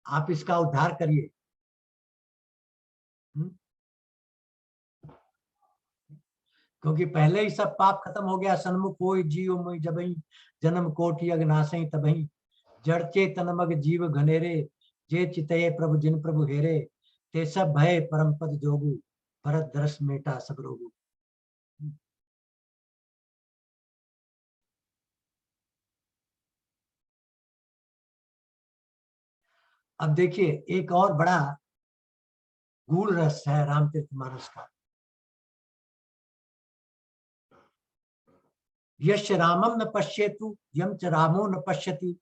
आप इसका उद्धार करिए। क्योंकि पहले ही सब पाप खत्म हो गया। सन्मुख होई जीव मोहि जबहि, जन्म कोटि अगनासहि तबहि, जड़ चेतन मग जीव घनेरे, जे चितये प्रभु जिन प्रभु हेरे, ते सब भय परम पद जोगु, भरत दरस मेटा सब रोगु। अब देखिए एक और बड़ा गूढ़ रस है रामचरितमानस का। यश रामम न पश्येतु यम च रामो न पश्यति,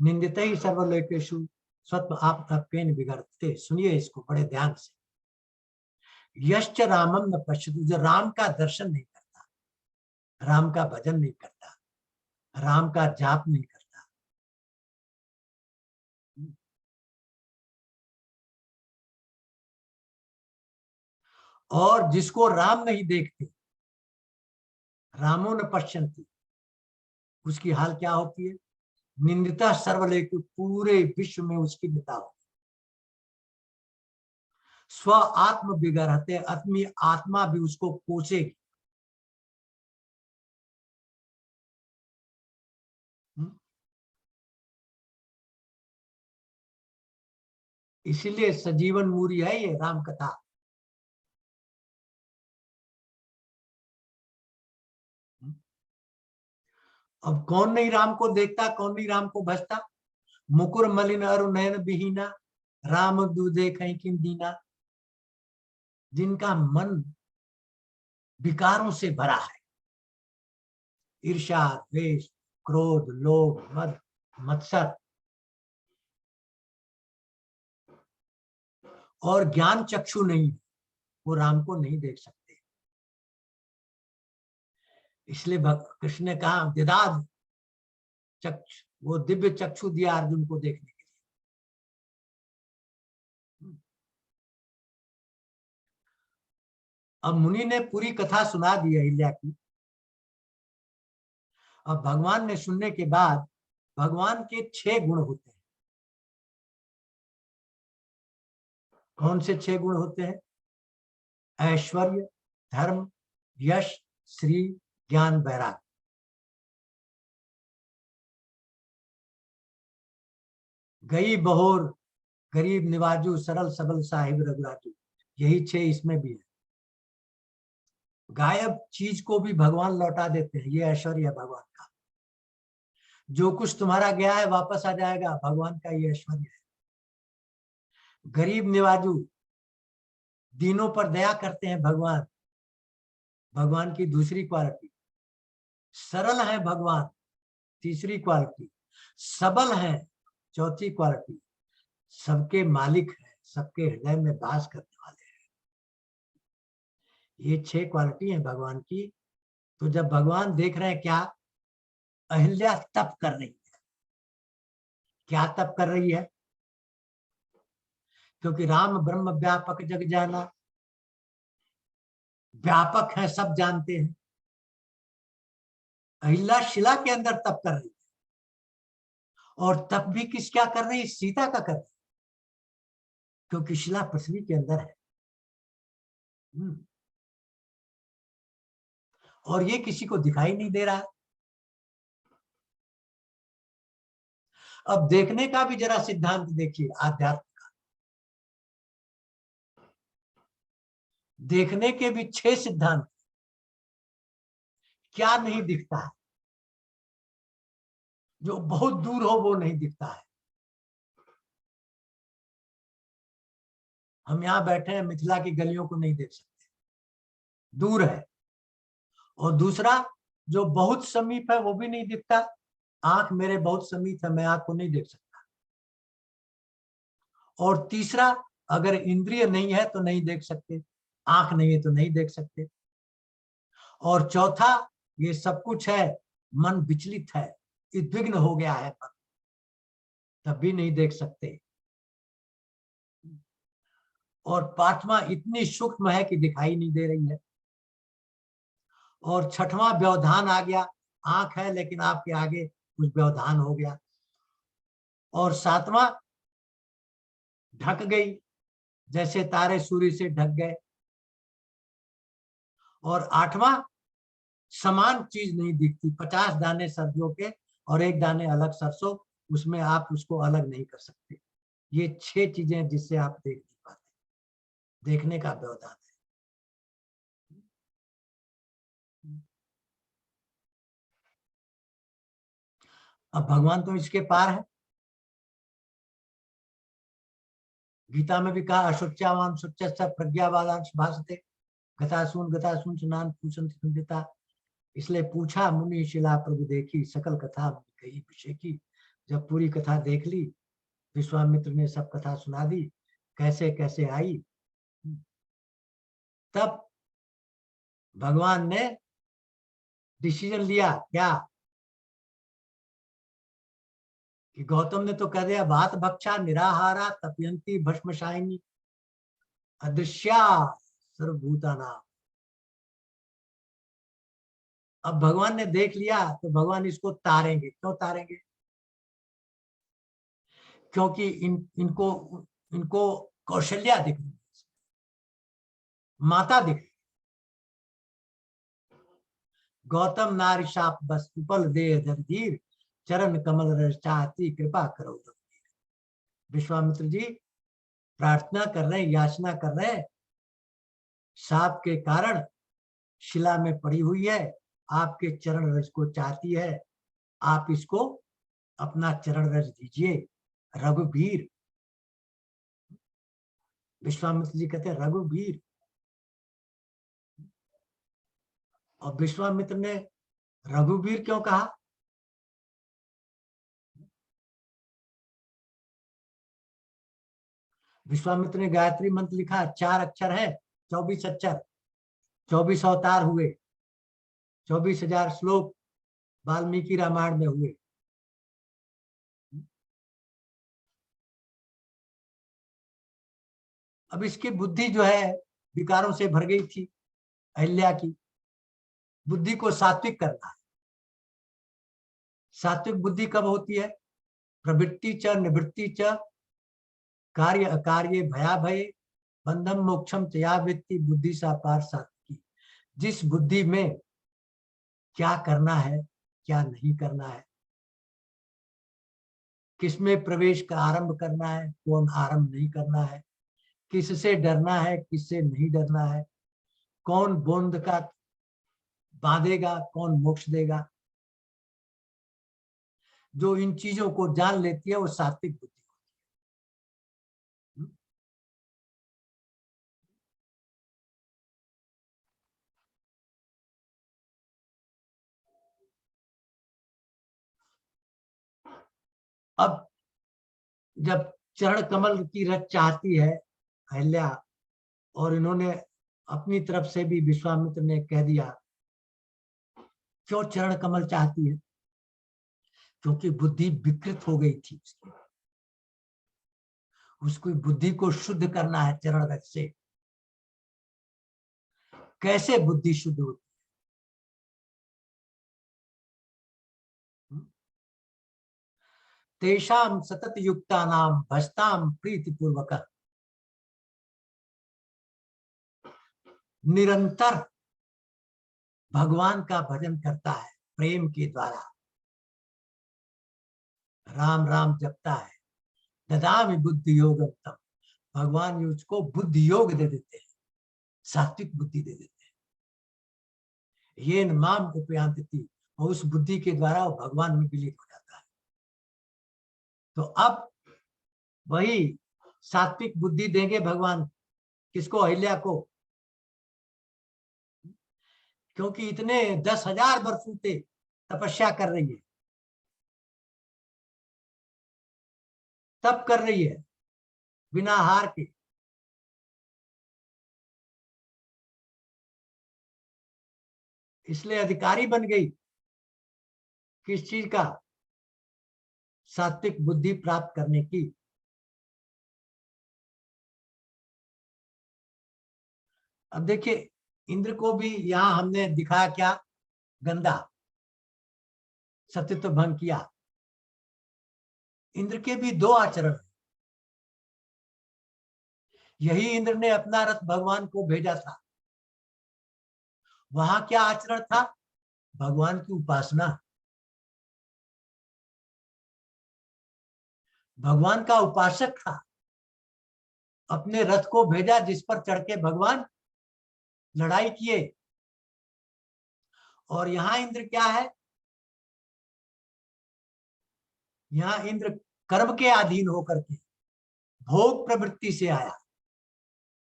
निंदितै सर्वलोकेषु स्वत्व आपत्तेन विगर्ते। सुनिए इसको बड़े ध्यान से। यश्च रामम न पश्यति, जो राम का दर्शन नहीं करता, राम का भजन नहीं करता, राम का जाप नहीं करता, और जिसको राम नहीं देखते, रामो न पश्यन्ति, उसकी हाल क्या होती है? निंदिता सर्वलेख, पूरे विश्व में उसकी निंदा हो। स्व आत्म विगरहते, अपनी आत्मा भी उसको कोसेगी। इसीलिए सजीवन मूरी है ये राम कथा। अब कौन नहीं राम को देखता, कौन नहीं राम को भजता? मुकुर मलिन अरु नयन विहीना, राम दूधे कहीं किन दीना। जिनका मन विकारों से भरा है, ईर्ष्या, द्वेष, क्रोध, लोभ, मद, मत्सर, और ज्ञान चक्षु नहीं, वो राम को नहीं देख सकते। इसलिए कृष्ण ने कहा दिदाद चक्षु, वो दिव्य चक्षु दिया अर्जुन को देखने के लिए। अब मुनि ने पूरी कथा सुना दी अहिल्या की। अब भगवान ने सुनने के बाद, भगवान के 6 गुण होते हैं। कौन से 6 गुण होते हैं? ऐश्वर्य, धर्म, यश, श्री, ज्ञान, वैराग्य। गई बहोर, गरीब निवाजू, सरल सबल साहिब रघुराजू, यही 6 इसमें भी है। गायब चीज को भी भगवान लौटा देते हैं, ये ऐश्वर्य है भगवान का। जो कुछ तुम्हारा गया है वापस आ जाएगा, भगवान का ये ऐश्वर्य है। गरीब निवाजू, दीनों पर दया करते हैं भगवान, भगवान की दूसरी क्वालिटी। सरल है भगवान, तीसरी क्वालिटी। सबल है, चौथी क्वालिटी। सबके मालिक है, सबके हृदय में वास करने वाले हैं। ये 6 क्वालिटी है भगवान की। तो जब भगवान देख रहे हैं, क्या अहिल्या तप कर रही है। क्या तप कर रही है? क्योंकि राम ब्रह्म व्यापक जग जाना, व्यापक है, सब जानते हैं। अहिल्या शिला के अंदर तप कर रही है, और तप भी किस क्या कर रही है? सीता का कर रही है, क्योंकि शिला पृथ्वी के अंदर है। और ये किसी को दिखाई नहीं दे रहा है। अब देखने का भी जरा सिद्धांत देखिए, आध्यात्म का। देखने के भी 6 सिद्धांत। क्या नहीं दिखता है? जो बहुत दूर हो वो नहीं दिखता है। हम यहां बैठे हैं, मिथिला की गलियों को नहीं देख सकते, दूर है। और दूसरा, जो बहुत समीप है वो भी नहीं दिखता। आंख मेरे बहुत समीप है, मैं आंख को नहीं देख सकता। और तीसरा, अगर इंद्रिय नहीं है तो नहीं देख सकते, आंख नहीं है तो नहीं देख सकते। और चौथा, ये सब कुछ है, मन विचलित है, उद्विग्न हो गया है मन, तब भी नहीं देख सकते। और पांचवा, इतनी सूक्ष्म है कि दिखाई नहीं दे रही है। और छठवां, व्यवधान आ गया, आंख है लेकिन आपके आगे कुछ व्यवधान हो गया। और सातवां, ढक गई, जैसे तारे सूर्य से ढक गए। और आठवां, समान चीज नहीं दिखती, 50 दाने सर्दियों के और 1 दाने अलग सरसों, उसमें आप उसको अलग नहीं कर सकते। ये 6 चीजें जिससे आप देख नहीं पाते, देखने का व्यवधान है। अब भगवान तो इसके पार है। गीता में भी कहा, अशुच्यावान शुच्च प्रज्ञावादांश भाषते, गतासून सुनान पूषण खंडिता। इसलिए पूछा मुनि शिला प्रभु देखी, सकल कथा कही विषय की। जब पूरी कथा देख ली, विश्वामित्र ने सब कथा सुना दी, कैसे कैसे आई। तब भगवान ने डिसीजन लिया, क्या कि गौतम ने तो कह दिया, भात भक्षा निराहारा तपयंती भस्मशायिनी अदृश्या सर्वभूतानां। अब भगवान ने देख लिया तो भगवान इसको तारेंगे। क्यों तारेंगे? क्योंकि इनको इनको कौशल्या दिख रही है, माता दिख रही। गौतम नारी शाप बस उपल दे धीर, चरण कमल रज चाहती कृपा करो रघुवीर। विश्वामित्र जी प्रार्थना कर रहे हैं, याचना कर रहे हैं, शाप के कारण शिला में पड़ी हुई है, आपके चरण रज को चाहती है, आप इसको अपना चरण रज दीजिए रघुवीर। विश्वामित्र जी कहते हैं रघुवीर। और विश्वामित्र ने रघुवीर क्यों कहा? विश्वामित्र ने गायत्री मंत्र लिखा, 4 अक्षर है, 24 अक्षर, 24 अवतार हुए, 24,000 श्लोक वाल्मीकि रामायण में हुए। अब इसकी बुद्धि जो है विकारों से भर गई थी। अहिल्या की बुद्धि को सात्विक करना है। सात्विक बुद्धि कब होती है? प्रवृत्ति च निवृत्ति च कार्य अकार्य भया भय बंधम मोक्षम चया वृत्ति बुद्धि सा पार सात्विकी। जिस बुद्धि में क्या करना है क्या नहीं करना है, किसमें प्रवेश का आरंभ करना है, कौन आरंभ नहीं करना है, किससे डरना है किससे नहीं डरना है, कौन बोंद का बांधेगा कौन मोक्ष देगा, जो इन चीजों को जान लेती है वो सात्विक बुद्धि होती है। अब जब चरण कमल की रज चाहती है अहिल्या, और इन्होंने अपनी तरफ से भी विश्वामित्र ने कह दिया, क्यों चरण कमल चाहती है? क्योंकि बुद्धि विकृत हो गई थी उसकी बुद्धि को शुद्ध करना है चरण रज से। कैसे बुद्धि शुद्ध होती? तेषाम सतत युक्ता नाम भजताम प्रीति पूर्वक। निरंतर भगवान का भजन करता है प्रेम के द्वारा, राम राम जपता है, ददामि बुद्धि योगम तम, भगवान उसको बुद्धि योग दे देते हैं, सात्विक बुद्धि दे देते हैं। ये माम उपयांति, और उस बुद्धि के द्वारा वो भगवान में विलीन हो जाता है। तो अब वही सात्विक बुद्धि देंगे भगवान किसको? अहिल्या को। क्योंकि इतने 10,000 वर्षों से तपस्या कर रही है, तप कर रही है बिना हार के। इसलिए अधिकारी बन गई किस चीज का? सात्विक बुद्धि प्राप्त करने की। अब देखिए इंद्र को भी यहां हमने दिखाया क्या? गंदा, सत्यत्व भंग किया। इंद्र के भी 2 आचरण। यही इंद्र ने अपना रथ भगवान को भेजा था। वहां क्या आचरण था? भगवान की उपासना। भगवान का उपासक था। अपने रथ को भेजा जिस पर चढ़ के भगवान लड़ाई किए। और यहां इंद्र क्या है? यहां इंद्र कर्म के अधीन होकर के भोग प्रवृत्ति से आया,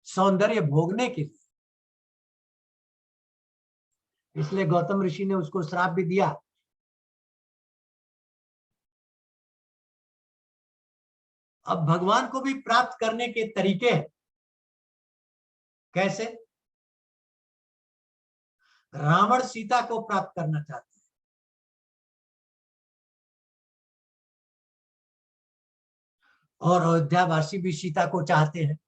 सौंदर्य भोगने के लिए। इसलिए गौतम ऋषि ने उसको श्राप भी दिया। अब भगवान को भी प्राप्त करने के तरीके हैं। कैसे? रावण सीता को प्राप्त करना चाहते हैं, और अयोध्यावासी भी सीता को चाहते हैं।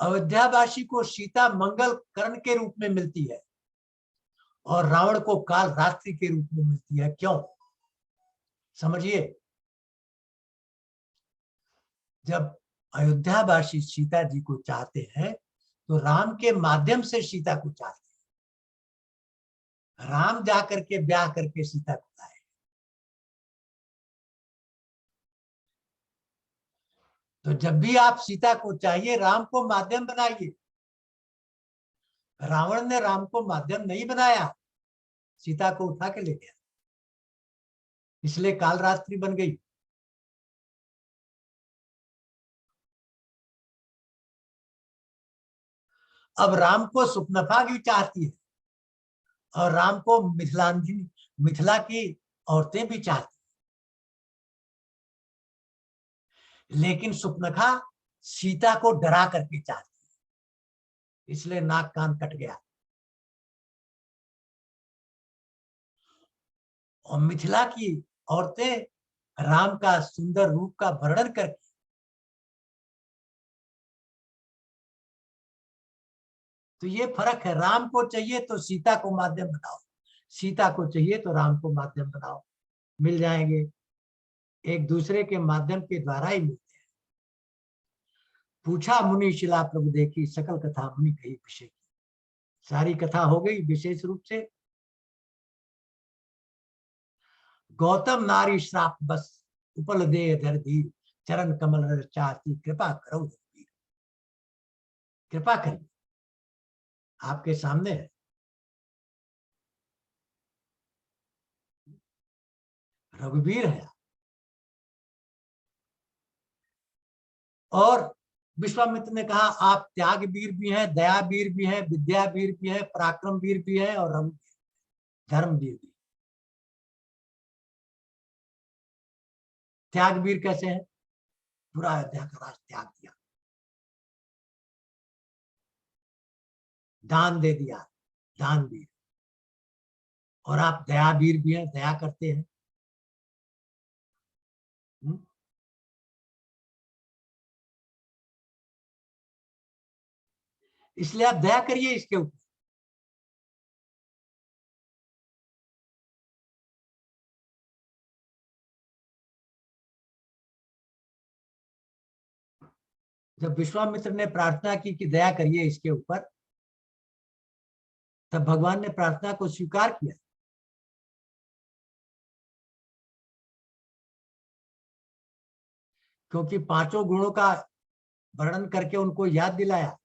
अयोध्यावासी को सीता मंगल करण के रूप में मिलती है और रावण को काल रात्रि के रूप में मिलती है। क्यों? समझिए, जब अयोध्यावासी सीता जी को चाहते हैं तो राम के माध्यम से सीता को चाहते हैं। राम जाकर के ब्याह करके सीता को लाए। तो जब भी आप सीता को चाहिए, राम को माध्यम बनाइए। रावण ने राम को माध्यम नहीं बनाया, सीता को उठा के ले गया, इसलिए काल रात्रि बन गई। अब राम को सुपनफा भी चाहती है और राम को मिथिला की औरतें भी चाहती, लेकिन सुपनखा सीता को डरा करके चाहती है, इसलिए नाक कान कट गया। और मिथिला की औरतें राम का सुंदर रूप का वर्णन करके तो ये फर्क है। राम को चाहिए तो सीता को माध्यम बनाओ, सीता को चाहिए तो राम को माध्यम बनाओ, मिल जाएंगे। एक दूसरे के माध्यम के द्वारा ही मिलते हैं। पूछा मुनि शिला प्रभु देखी, सकल कथा मुनि कही विषय की। सारी कथा हो गई विशेष रूप से। गौतम नारी श्राप बस, उपल दे धर धीर, चरण कमल चाहती, कृपा करो रघुवीर। कृपा करिए, आपके सामने है। रघुवीर है। और विश्वामित्र ने कहा आप त्याग वीर भी हैं, दया वीर भी हैं, विद्या वीर भी हैं, पराक्रम वीर भी हैं और धर्म वीर भी। त्याग वीर कैसे हैं? पूरा अयोध्या का राज त्याग दिया, दान दे दिया, दान वीर। और आप दया वीर भी हैं, दया करते हैं। इसलिए आप दया करिए इसके ऊपर। जब विश्वामित्र ने प्रार्थना की कि दया करिए इसके ऊपर, तब भगवान ने प्रार्थना को स्वीकार किया। क्योंकि पांचों गुणों का वर्णन करके उनको याद दिलाया।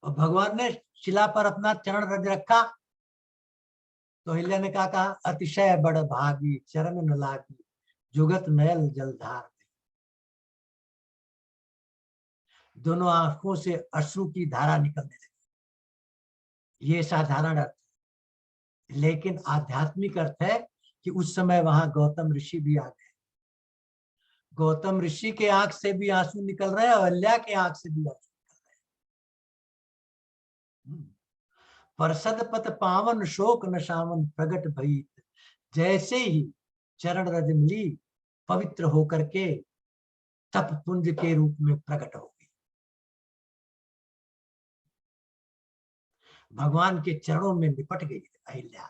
और भगवान ने शिला पर अपना चरण रज रखा तो अहिल्या ने कहा अतिशय बड़ भागी, चरण न लागी, जुगत नयल जलधार। दोनों आंखों से अश्रु की धारा निकलने लगी। ये साधारण अर्थ, लेकिन आध्यात्मिक अर्थ है कि उस समय वहां गौतम ऋषि भी आ गए। गौतम ऋषि के आंख से भी आंसू निकल रहे हैं और अहिल्या के आंख से भी आंसू निकल रहे हैं। परसद पत पावन शोक न सावन प्रगट भई, जैसे ही चरण रज मिली पवित्र होकर के तप पुंज के रूप में प्रकट हो गई। भगवान के चरणों में लिपट गई अहिल्या।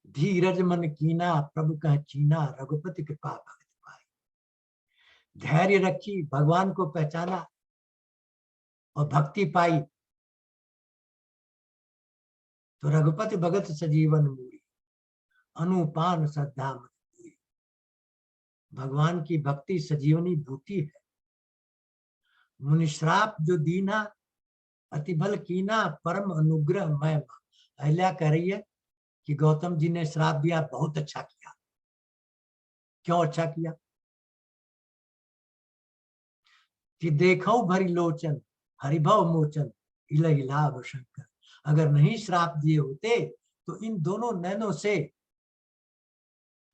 धीरज मन कीना, प्रभु कह चीना, रघुपति कृपा भगत पाई। धैर्य रखी, भगवान को पहचाना और भक्ति पाई तो रघुपति भगत सजीवन मूरी, अनुपान श्रद्धा मत पूरी। भगवान की भक्ति सजीवनी भूति है। मुनिश्राप जो दीना, अतिबल कीना, परम अनुग्रह मैं। अहिल्या कह रही है कि गौतम जी ने श्राप दिया, बहुत अच्छा किया। क्यों अच्छा किया? कि देखो भरी लोचन, हरिभव मोचन, इलहि लाभ शंकर। अगर नहीं श्राप दिए होते तो इन दोनों नैनों से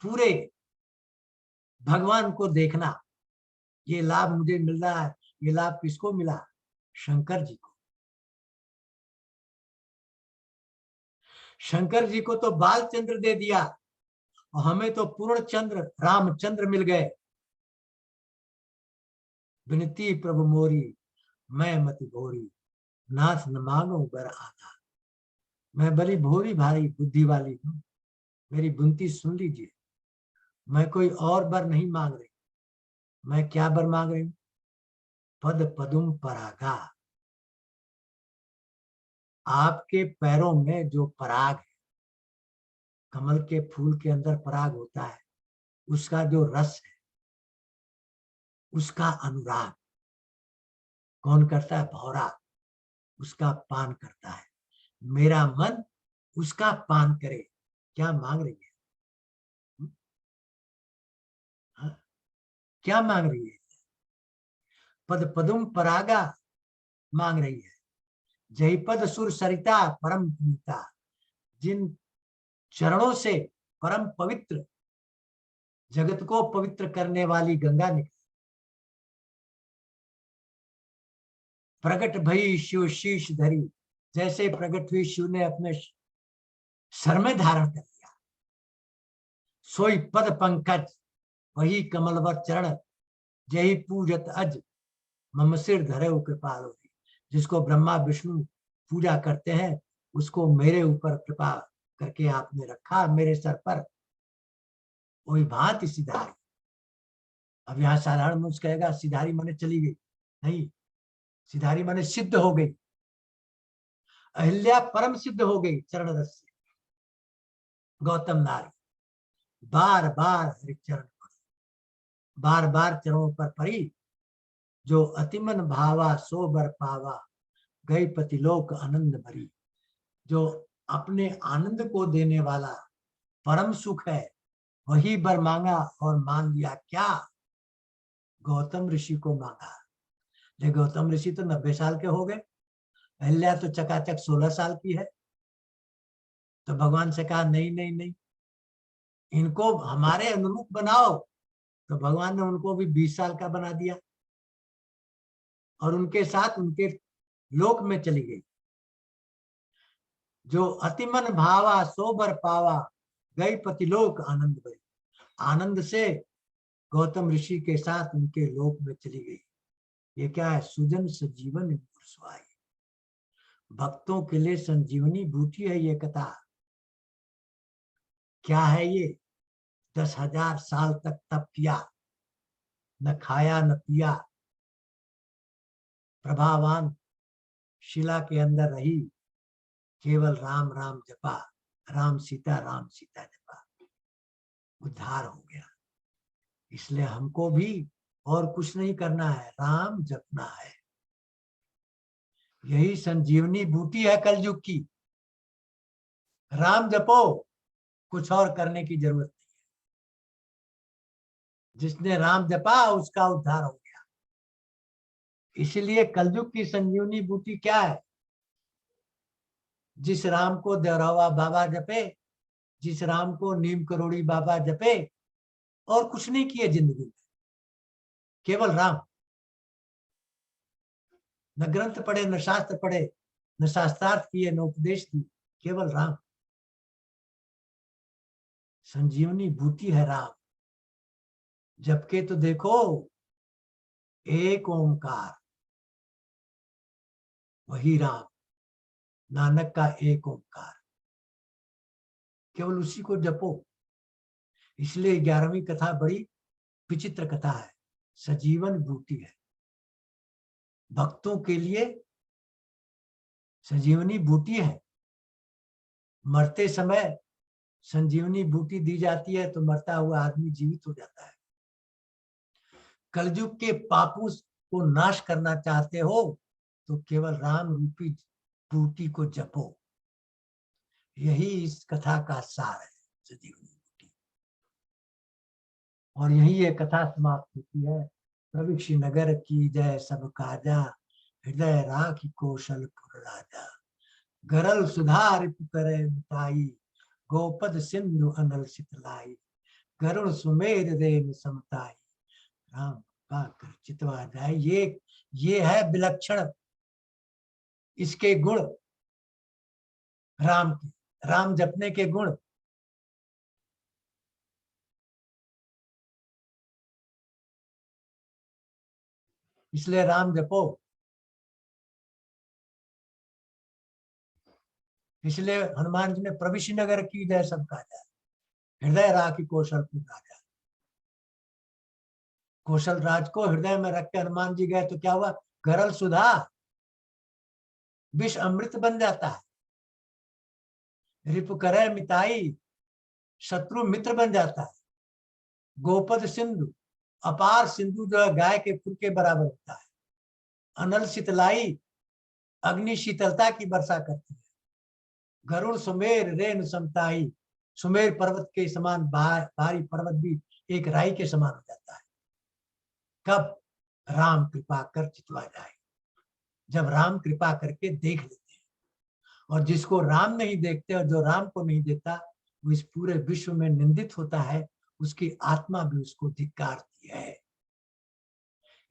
पूरे भगवान को देखना, ये लाभ मुझे मिल रहा है, ये लाभ किसको मिला? शंकर जी को। शंकर जी को तो बाल चंद्र दे दिया और हमें तो पूर्ण चंद्र रामचंद्र मिल गए। विनती प्रभु मोरी मैं मति भोरी, नाथ न मांगो बर आधा। मैं बड़ी भोरी भारी बुद्धि वाली हूं, मेरी विनती सुन लीजिए। मैं कोई और बर नहीं मांग रही। मैं क्या बर मांग रही हूं? पद पदुम परागा। आपके पैरों में जो पराग है, कमल के फूल के अंदर पराग होता है, उसका जो रस है, उसका अनुराग कौन करता है? भौरा। उसका पान करता है। मेरा मन उसका पान करे। क्या मांग रही है? हाँ? क्या मांग रही है? पद पदुम परागा मांग रही है। जय पद सुर सरिता परम पुनीता। जिन चरणों से परम पवित्र, जगत को पवित्र करने वाली गंगा निकली, प्रकट भई शिव शीश धरी। जैसे प्रकट हुई शिव ने अपने सर में धारण कर लिया। सोई पद पंकज वही कमलवर चरण, जही पूजत अज मम सिर धरे कृपाल होती। जिसको ब्रह्मा विष्णु पूजा करते हैं, उसको मेरे ऊपर कृपा करके आपने रखा, मेरे सर पर। वही भांति सिधारी। अब यहाँ साधारण मनुष्य कहेगा सिधारी माने चली गई, नहीं, सिधारी माने सिद्ध हो गई। अहिल्या परम सिद्ध हो गई चरण रस से। गौतम नारी बार बार हरिचरण पड़ी, बार बार चरणों पर पड़ी। जो अतिमन भावा सो बर पावा, गई पतिलोक आनंद भरी। जो अपने आनंद को देने वाला परम सुख है, वही बर मांगा और मान लिया। क्या? गौतम ऋषि को मांगा। लेकिन गौतम ऋषि तो 90 साल के हो गए, अहिल्या तो चकाचक 16 साल की है। तो भगवान से कहा नहीं नहीं नहीं, इनको हमारे अनुरूप बनाओ। तो भगवान ने उनको भी 20 साल का बना दिया और उनके साथ उनके लोक में चली गई। जो अतिमन भावा सो बर पावा, गई पतिलोक आनंद भरी। आनंद से गौतम ऋषि के साथ उनके लोक में चली गई। ये क्या है? सुजन सजीवन सुहाई। भक्तों के लिए संजीवनी बूटी है ये कथा। क्या है ये? 10,000 साल तक तप किया, न खाया न पिया, प्रभावान शिला के अंदर रही, केवल राम राम जपा, राम सीता जपा, उद्धार हो गया। इसलिए हमको भी और कुछ नहीं करना है, राम जपना है। यही संजीवनी बूटी है कलयुग की। राम जपो, कुछ और करने की जरूरत नहीं है। जिसने राम जपा उसका उद्धार हो गया। इसलिए कलयुग की संजीवनी बूटी क्या है? जिस राम को देवरावा बाबा जपे, जिस राम को नीम करोड़ी बाबा जपे, और कुछ नहीं किए जिंदगी में, केवल राम। न ग्रंथ पढ़े, न शास्त्र पढ़े, न शास्त्रार्थ किए, न उपदेश दिए, केवल राम। संजीवनी बूटी है राम। जबकि तो देखो, एक ओंकार, वही राम, नानक का एक ओंकार, केवल उसी को जपो। इसलिए 11वीं कथा बड़ी विचित्र कथा है, सजीवन बूटी है। भक्तों के लिए संजीवनी बूटी है। मरते समय संजीवनी बूटी दी जाती है तो मरता हुआ आदमी जीवित हो जाता है। कलयुग के पापों को नाश करना चाहते हो तो केवल राम रूपी बूटी को जपो। यही इस कथा का सार है, संजीवनी बूटी। और यही ये कथा समाप्त होती है। प्रविक्ष नगर की जय सब काजा, हृदय राखी कौशलपुर राजा। गरल सुधा रिपु करे मिताई, गोपद सिंधु अनल शीतलाई, गरुण सुमेर रेन समताई, राम पाकर चितवा जाए। ये है विलक्षण इसके गुण, राम के, राम जपने के गुण। इसलिए राम जपो। इसलिए हनुमान जी ने प्रविश्य नगर की जय सब कहा जाए, हृदय राखी कौशलपुर राजा। कौशल राज को हृदय में रख के हनुमान जी गए तो क्या हुआ? गरल सुधा विष अमृत बन जाता है, रिपु करे मिताई शत्रु मित्र बन जाता है, गोपद सिंधु अपार सिंधु जो है गाय के खुर के बराबर होता है, अनल शीतलाई अग्नि शीतलता की वर्षा करती है, गरुड़ सुमेर रेन समताई सुमेर पर्वत के समान भारी पर्वत भी एक राई के समान हो जाता है। कब? राम कृपा कर चितवा जाए, जब राम कृपा करके देख लेते हैं। और जिसको राम नहीं देखते और जो राम को नहीं देता वो इस पूरे विश्व में निंदित होता है, उसकी आत्मा भी उसको धिक्कारती है।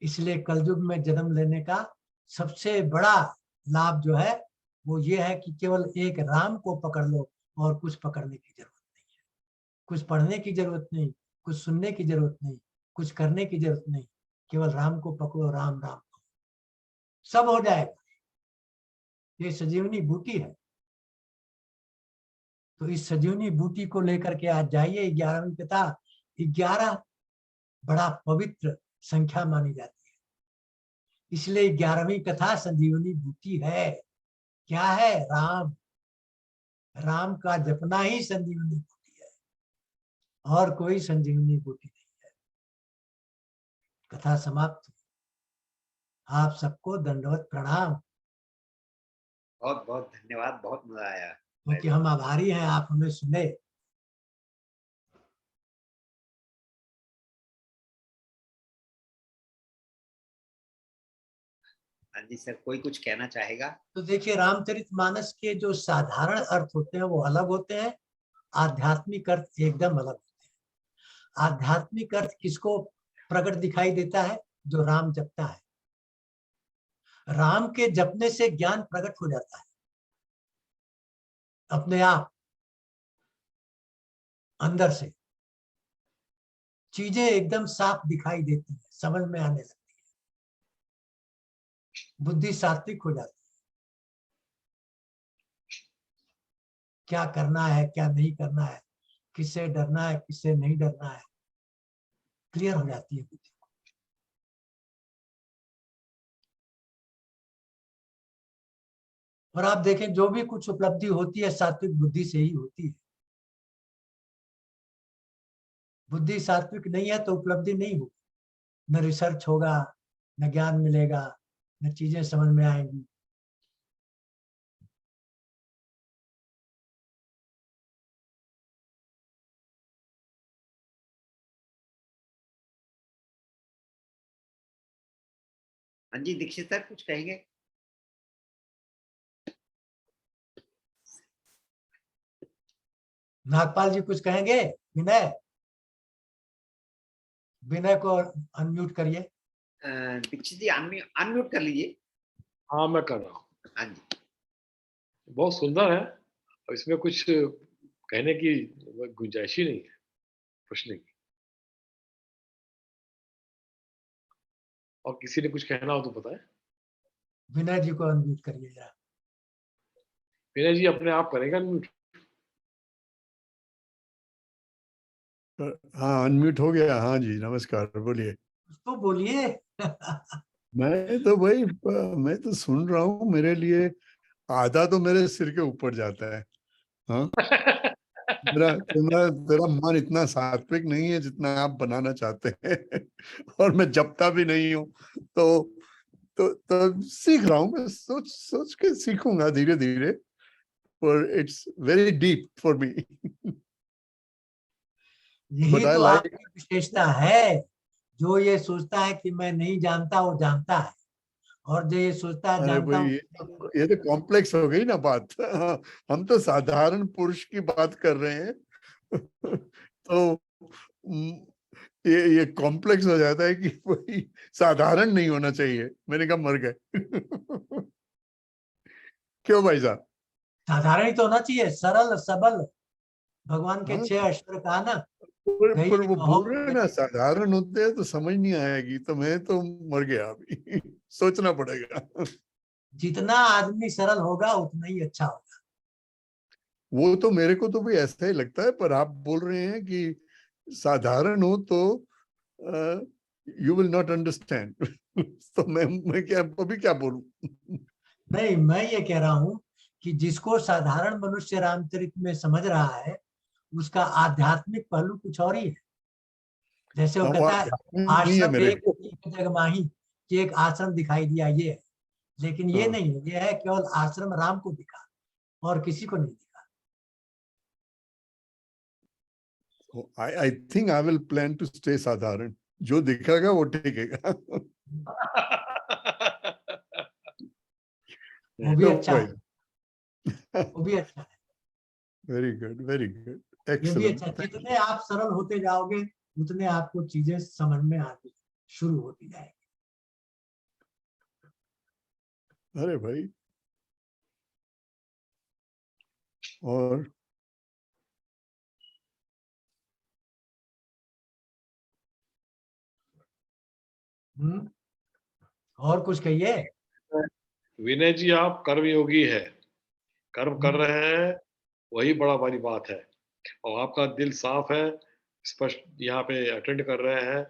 इसलिए कलयुग में जन्म लेने का सबसे बड़ा लाभ जो है वो ये है कि केवल एक राम को पकड़ लो और कुछ पकड़ने की जरूरत नहीं है, कुछ पढ़ने की जरूरत नहीं, कुछ सुनने की जरूरत नहीं, कुछ करने की जरूरत नहीं, केवल राम को पकड़ो, राम राम को सब हो जाएगा। ये संजीवनी बूटी है। तो इस संजीवनी बूटी को लेकर के आज जाइए। 11वीं कथा, 11 बड़ा पवित्र संख्या मानी जाती है, इसलिए 11वीं कथा संजीवनी बूटी है। क्या है? राम। राम का जपना ही संजीवनी बूटी है, और कोई संजीवनी बूटी नहीं है। कथा समाप्त। आप सबको दंडवत प्रणाम। बहुत बहुत धन्यवाद, बहुत मजा आया। क्योंकि हम आभारी हैं, आप हमें सुने। हाँ जी सर, कोई कुछ कहना चाहेगा? तो देखिए, रामचरितमानस के जो साधारण अर्थ होते हैं वो अलग होते हैं, आध्यात्मिक अर्थ एकदम अलग होते हैं। आध्यात्मिक अर्थ किसको प्रकट दिखाई देता है? जो राम जपता है। राम के जपने से ज्ञान प्रकट हो जाता है अपने आप, अंदर से चीजें एकदम साफ दिखाई देती है, समझ में आने लगती है, बुद्धि सात्विक हो जाती है। क्या करना है, क्या नहीं करना है, किससे डरना है, किससे नहीं डरना है, क्लियर हो जाती है बुद्धि। और आप देखें, जो भी कुछ उपलब्धि होती है सात्विक बुद्धि से ही होती है। बुद्धि सात्विक नहीं है तो उपलब्धि नहीं होगी, न रिसर्च होगा, न ज्ञान मिलेगा, न चीजें समझ में आएंगी। हाँ जी दीक्षित सर, कुछ कहेंगे? नागपाल जी कुछ कहेंगे? विनय, विनय को अनम्यूट करिए। दीक्षित जी अनम्यूट कर लीजिए। हाँ मैं कर रहा हूँ। हाँ जी। बहुत सुंदर है, इसमें कुछ कहने की गुंजाइश ही नहीं है, पूछने की। और किसी ने कुछ कहना हो तो बताएं। विनय जी को अनम्यूट करिए जरा। विनय जी अपने आप करेगा अनम्यूट? हाँ अनम्यूट हो गया। हाँ जी नमस्कार, बोलिए। तो बोलिए। मैं तो भाई, मैं तो सुन रहा हूँ, मेरे लिए आधा तो मेरे सिर के ऊपर जाता है। हाँ तेरा मन इतना सात्विक नहीं है जितना आप बनाना चाहते हैं और मैं जपता भी नहीं हूँ, तो सीख रहा हूँ। मैं सोच सोच के सीखूंगा धीरे धीरे, पर it's very deep for me. यही I तो like आपकी विशेषता है। जो ये सोचता है कि मैं नहीं जानता, वो जानता है, और जो ये सोचता है अरे जानता भाई, हूँ, ये तो कॉम्प्लेक्स हो गई ना बात। हम तो साधारण पुरुष की बात कर रहे हैं। तो ये कॉम्प्लेक्स हो जाता है कि भाई साधारण नहीं होना चाहिए। मैंने कहा मर गए। क्यों भाई साहब? साधारण ही तो होना चाहिए, सरल सबल। भगवान के हाँ, 6 अक्षर कहा ना, पर गई वो कहो बोल रहे हैं ना साधारण होते हैं तो समझ नहीं आएगी, तो मैं तो मर गया अभी। सोचना पड़ेगा। जितना आदमी सरल होगा उतना ही अच्छा होगा। वो तो मेरे को तो भी ऐसा ही लगता है, पर आप बोल रहे हैं कि साधारण हो तो यू विल नॉट अंडरस्टैंड। तो मैं क्या अभी क्या बोलूं? नहीं, मैं ये कह रहा हूँ कि जिसको साधारण मनुष्य रामचरित में समझ रहा है, उसका आध्यात्मिक पहलू कुछ और ही है। जैसे वो हाँ, वो कहता है आध्यात्मिक नहीं है आश्रम मेरे एक को। जग माही, कि एक आश्रम दिखाई दिया, ये है। लेकिन ये हाँ, नहीं है, ये है केवल आश्रम राम को दिखा और किसी को नहीं दिखा। I I think I will plan to stay साधारण। जो दिखेगा वो टिकेगा। वो भी तो अच्छा भाई, है, वो भी अच्छा है, वेरी गुड, वेरी गुड, ये भी अच्छा एक्सीलेंट, है। थैंक जितने आप सरल होते जाओगे उतने आपको चीजें समझ में आती शुरू होती जाएगी। यू। अरे भाई, और और कुछ कहिए। विनय जी, आप कर्मयोगी है, कर्म कर रहे हैं, वही बड़ा बड़ी बात है। और आपका दिल साफ है, स्पष्ट यहाँ पे अटेंड कर रहे हैं।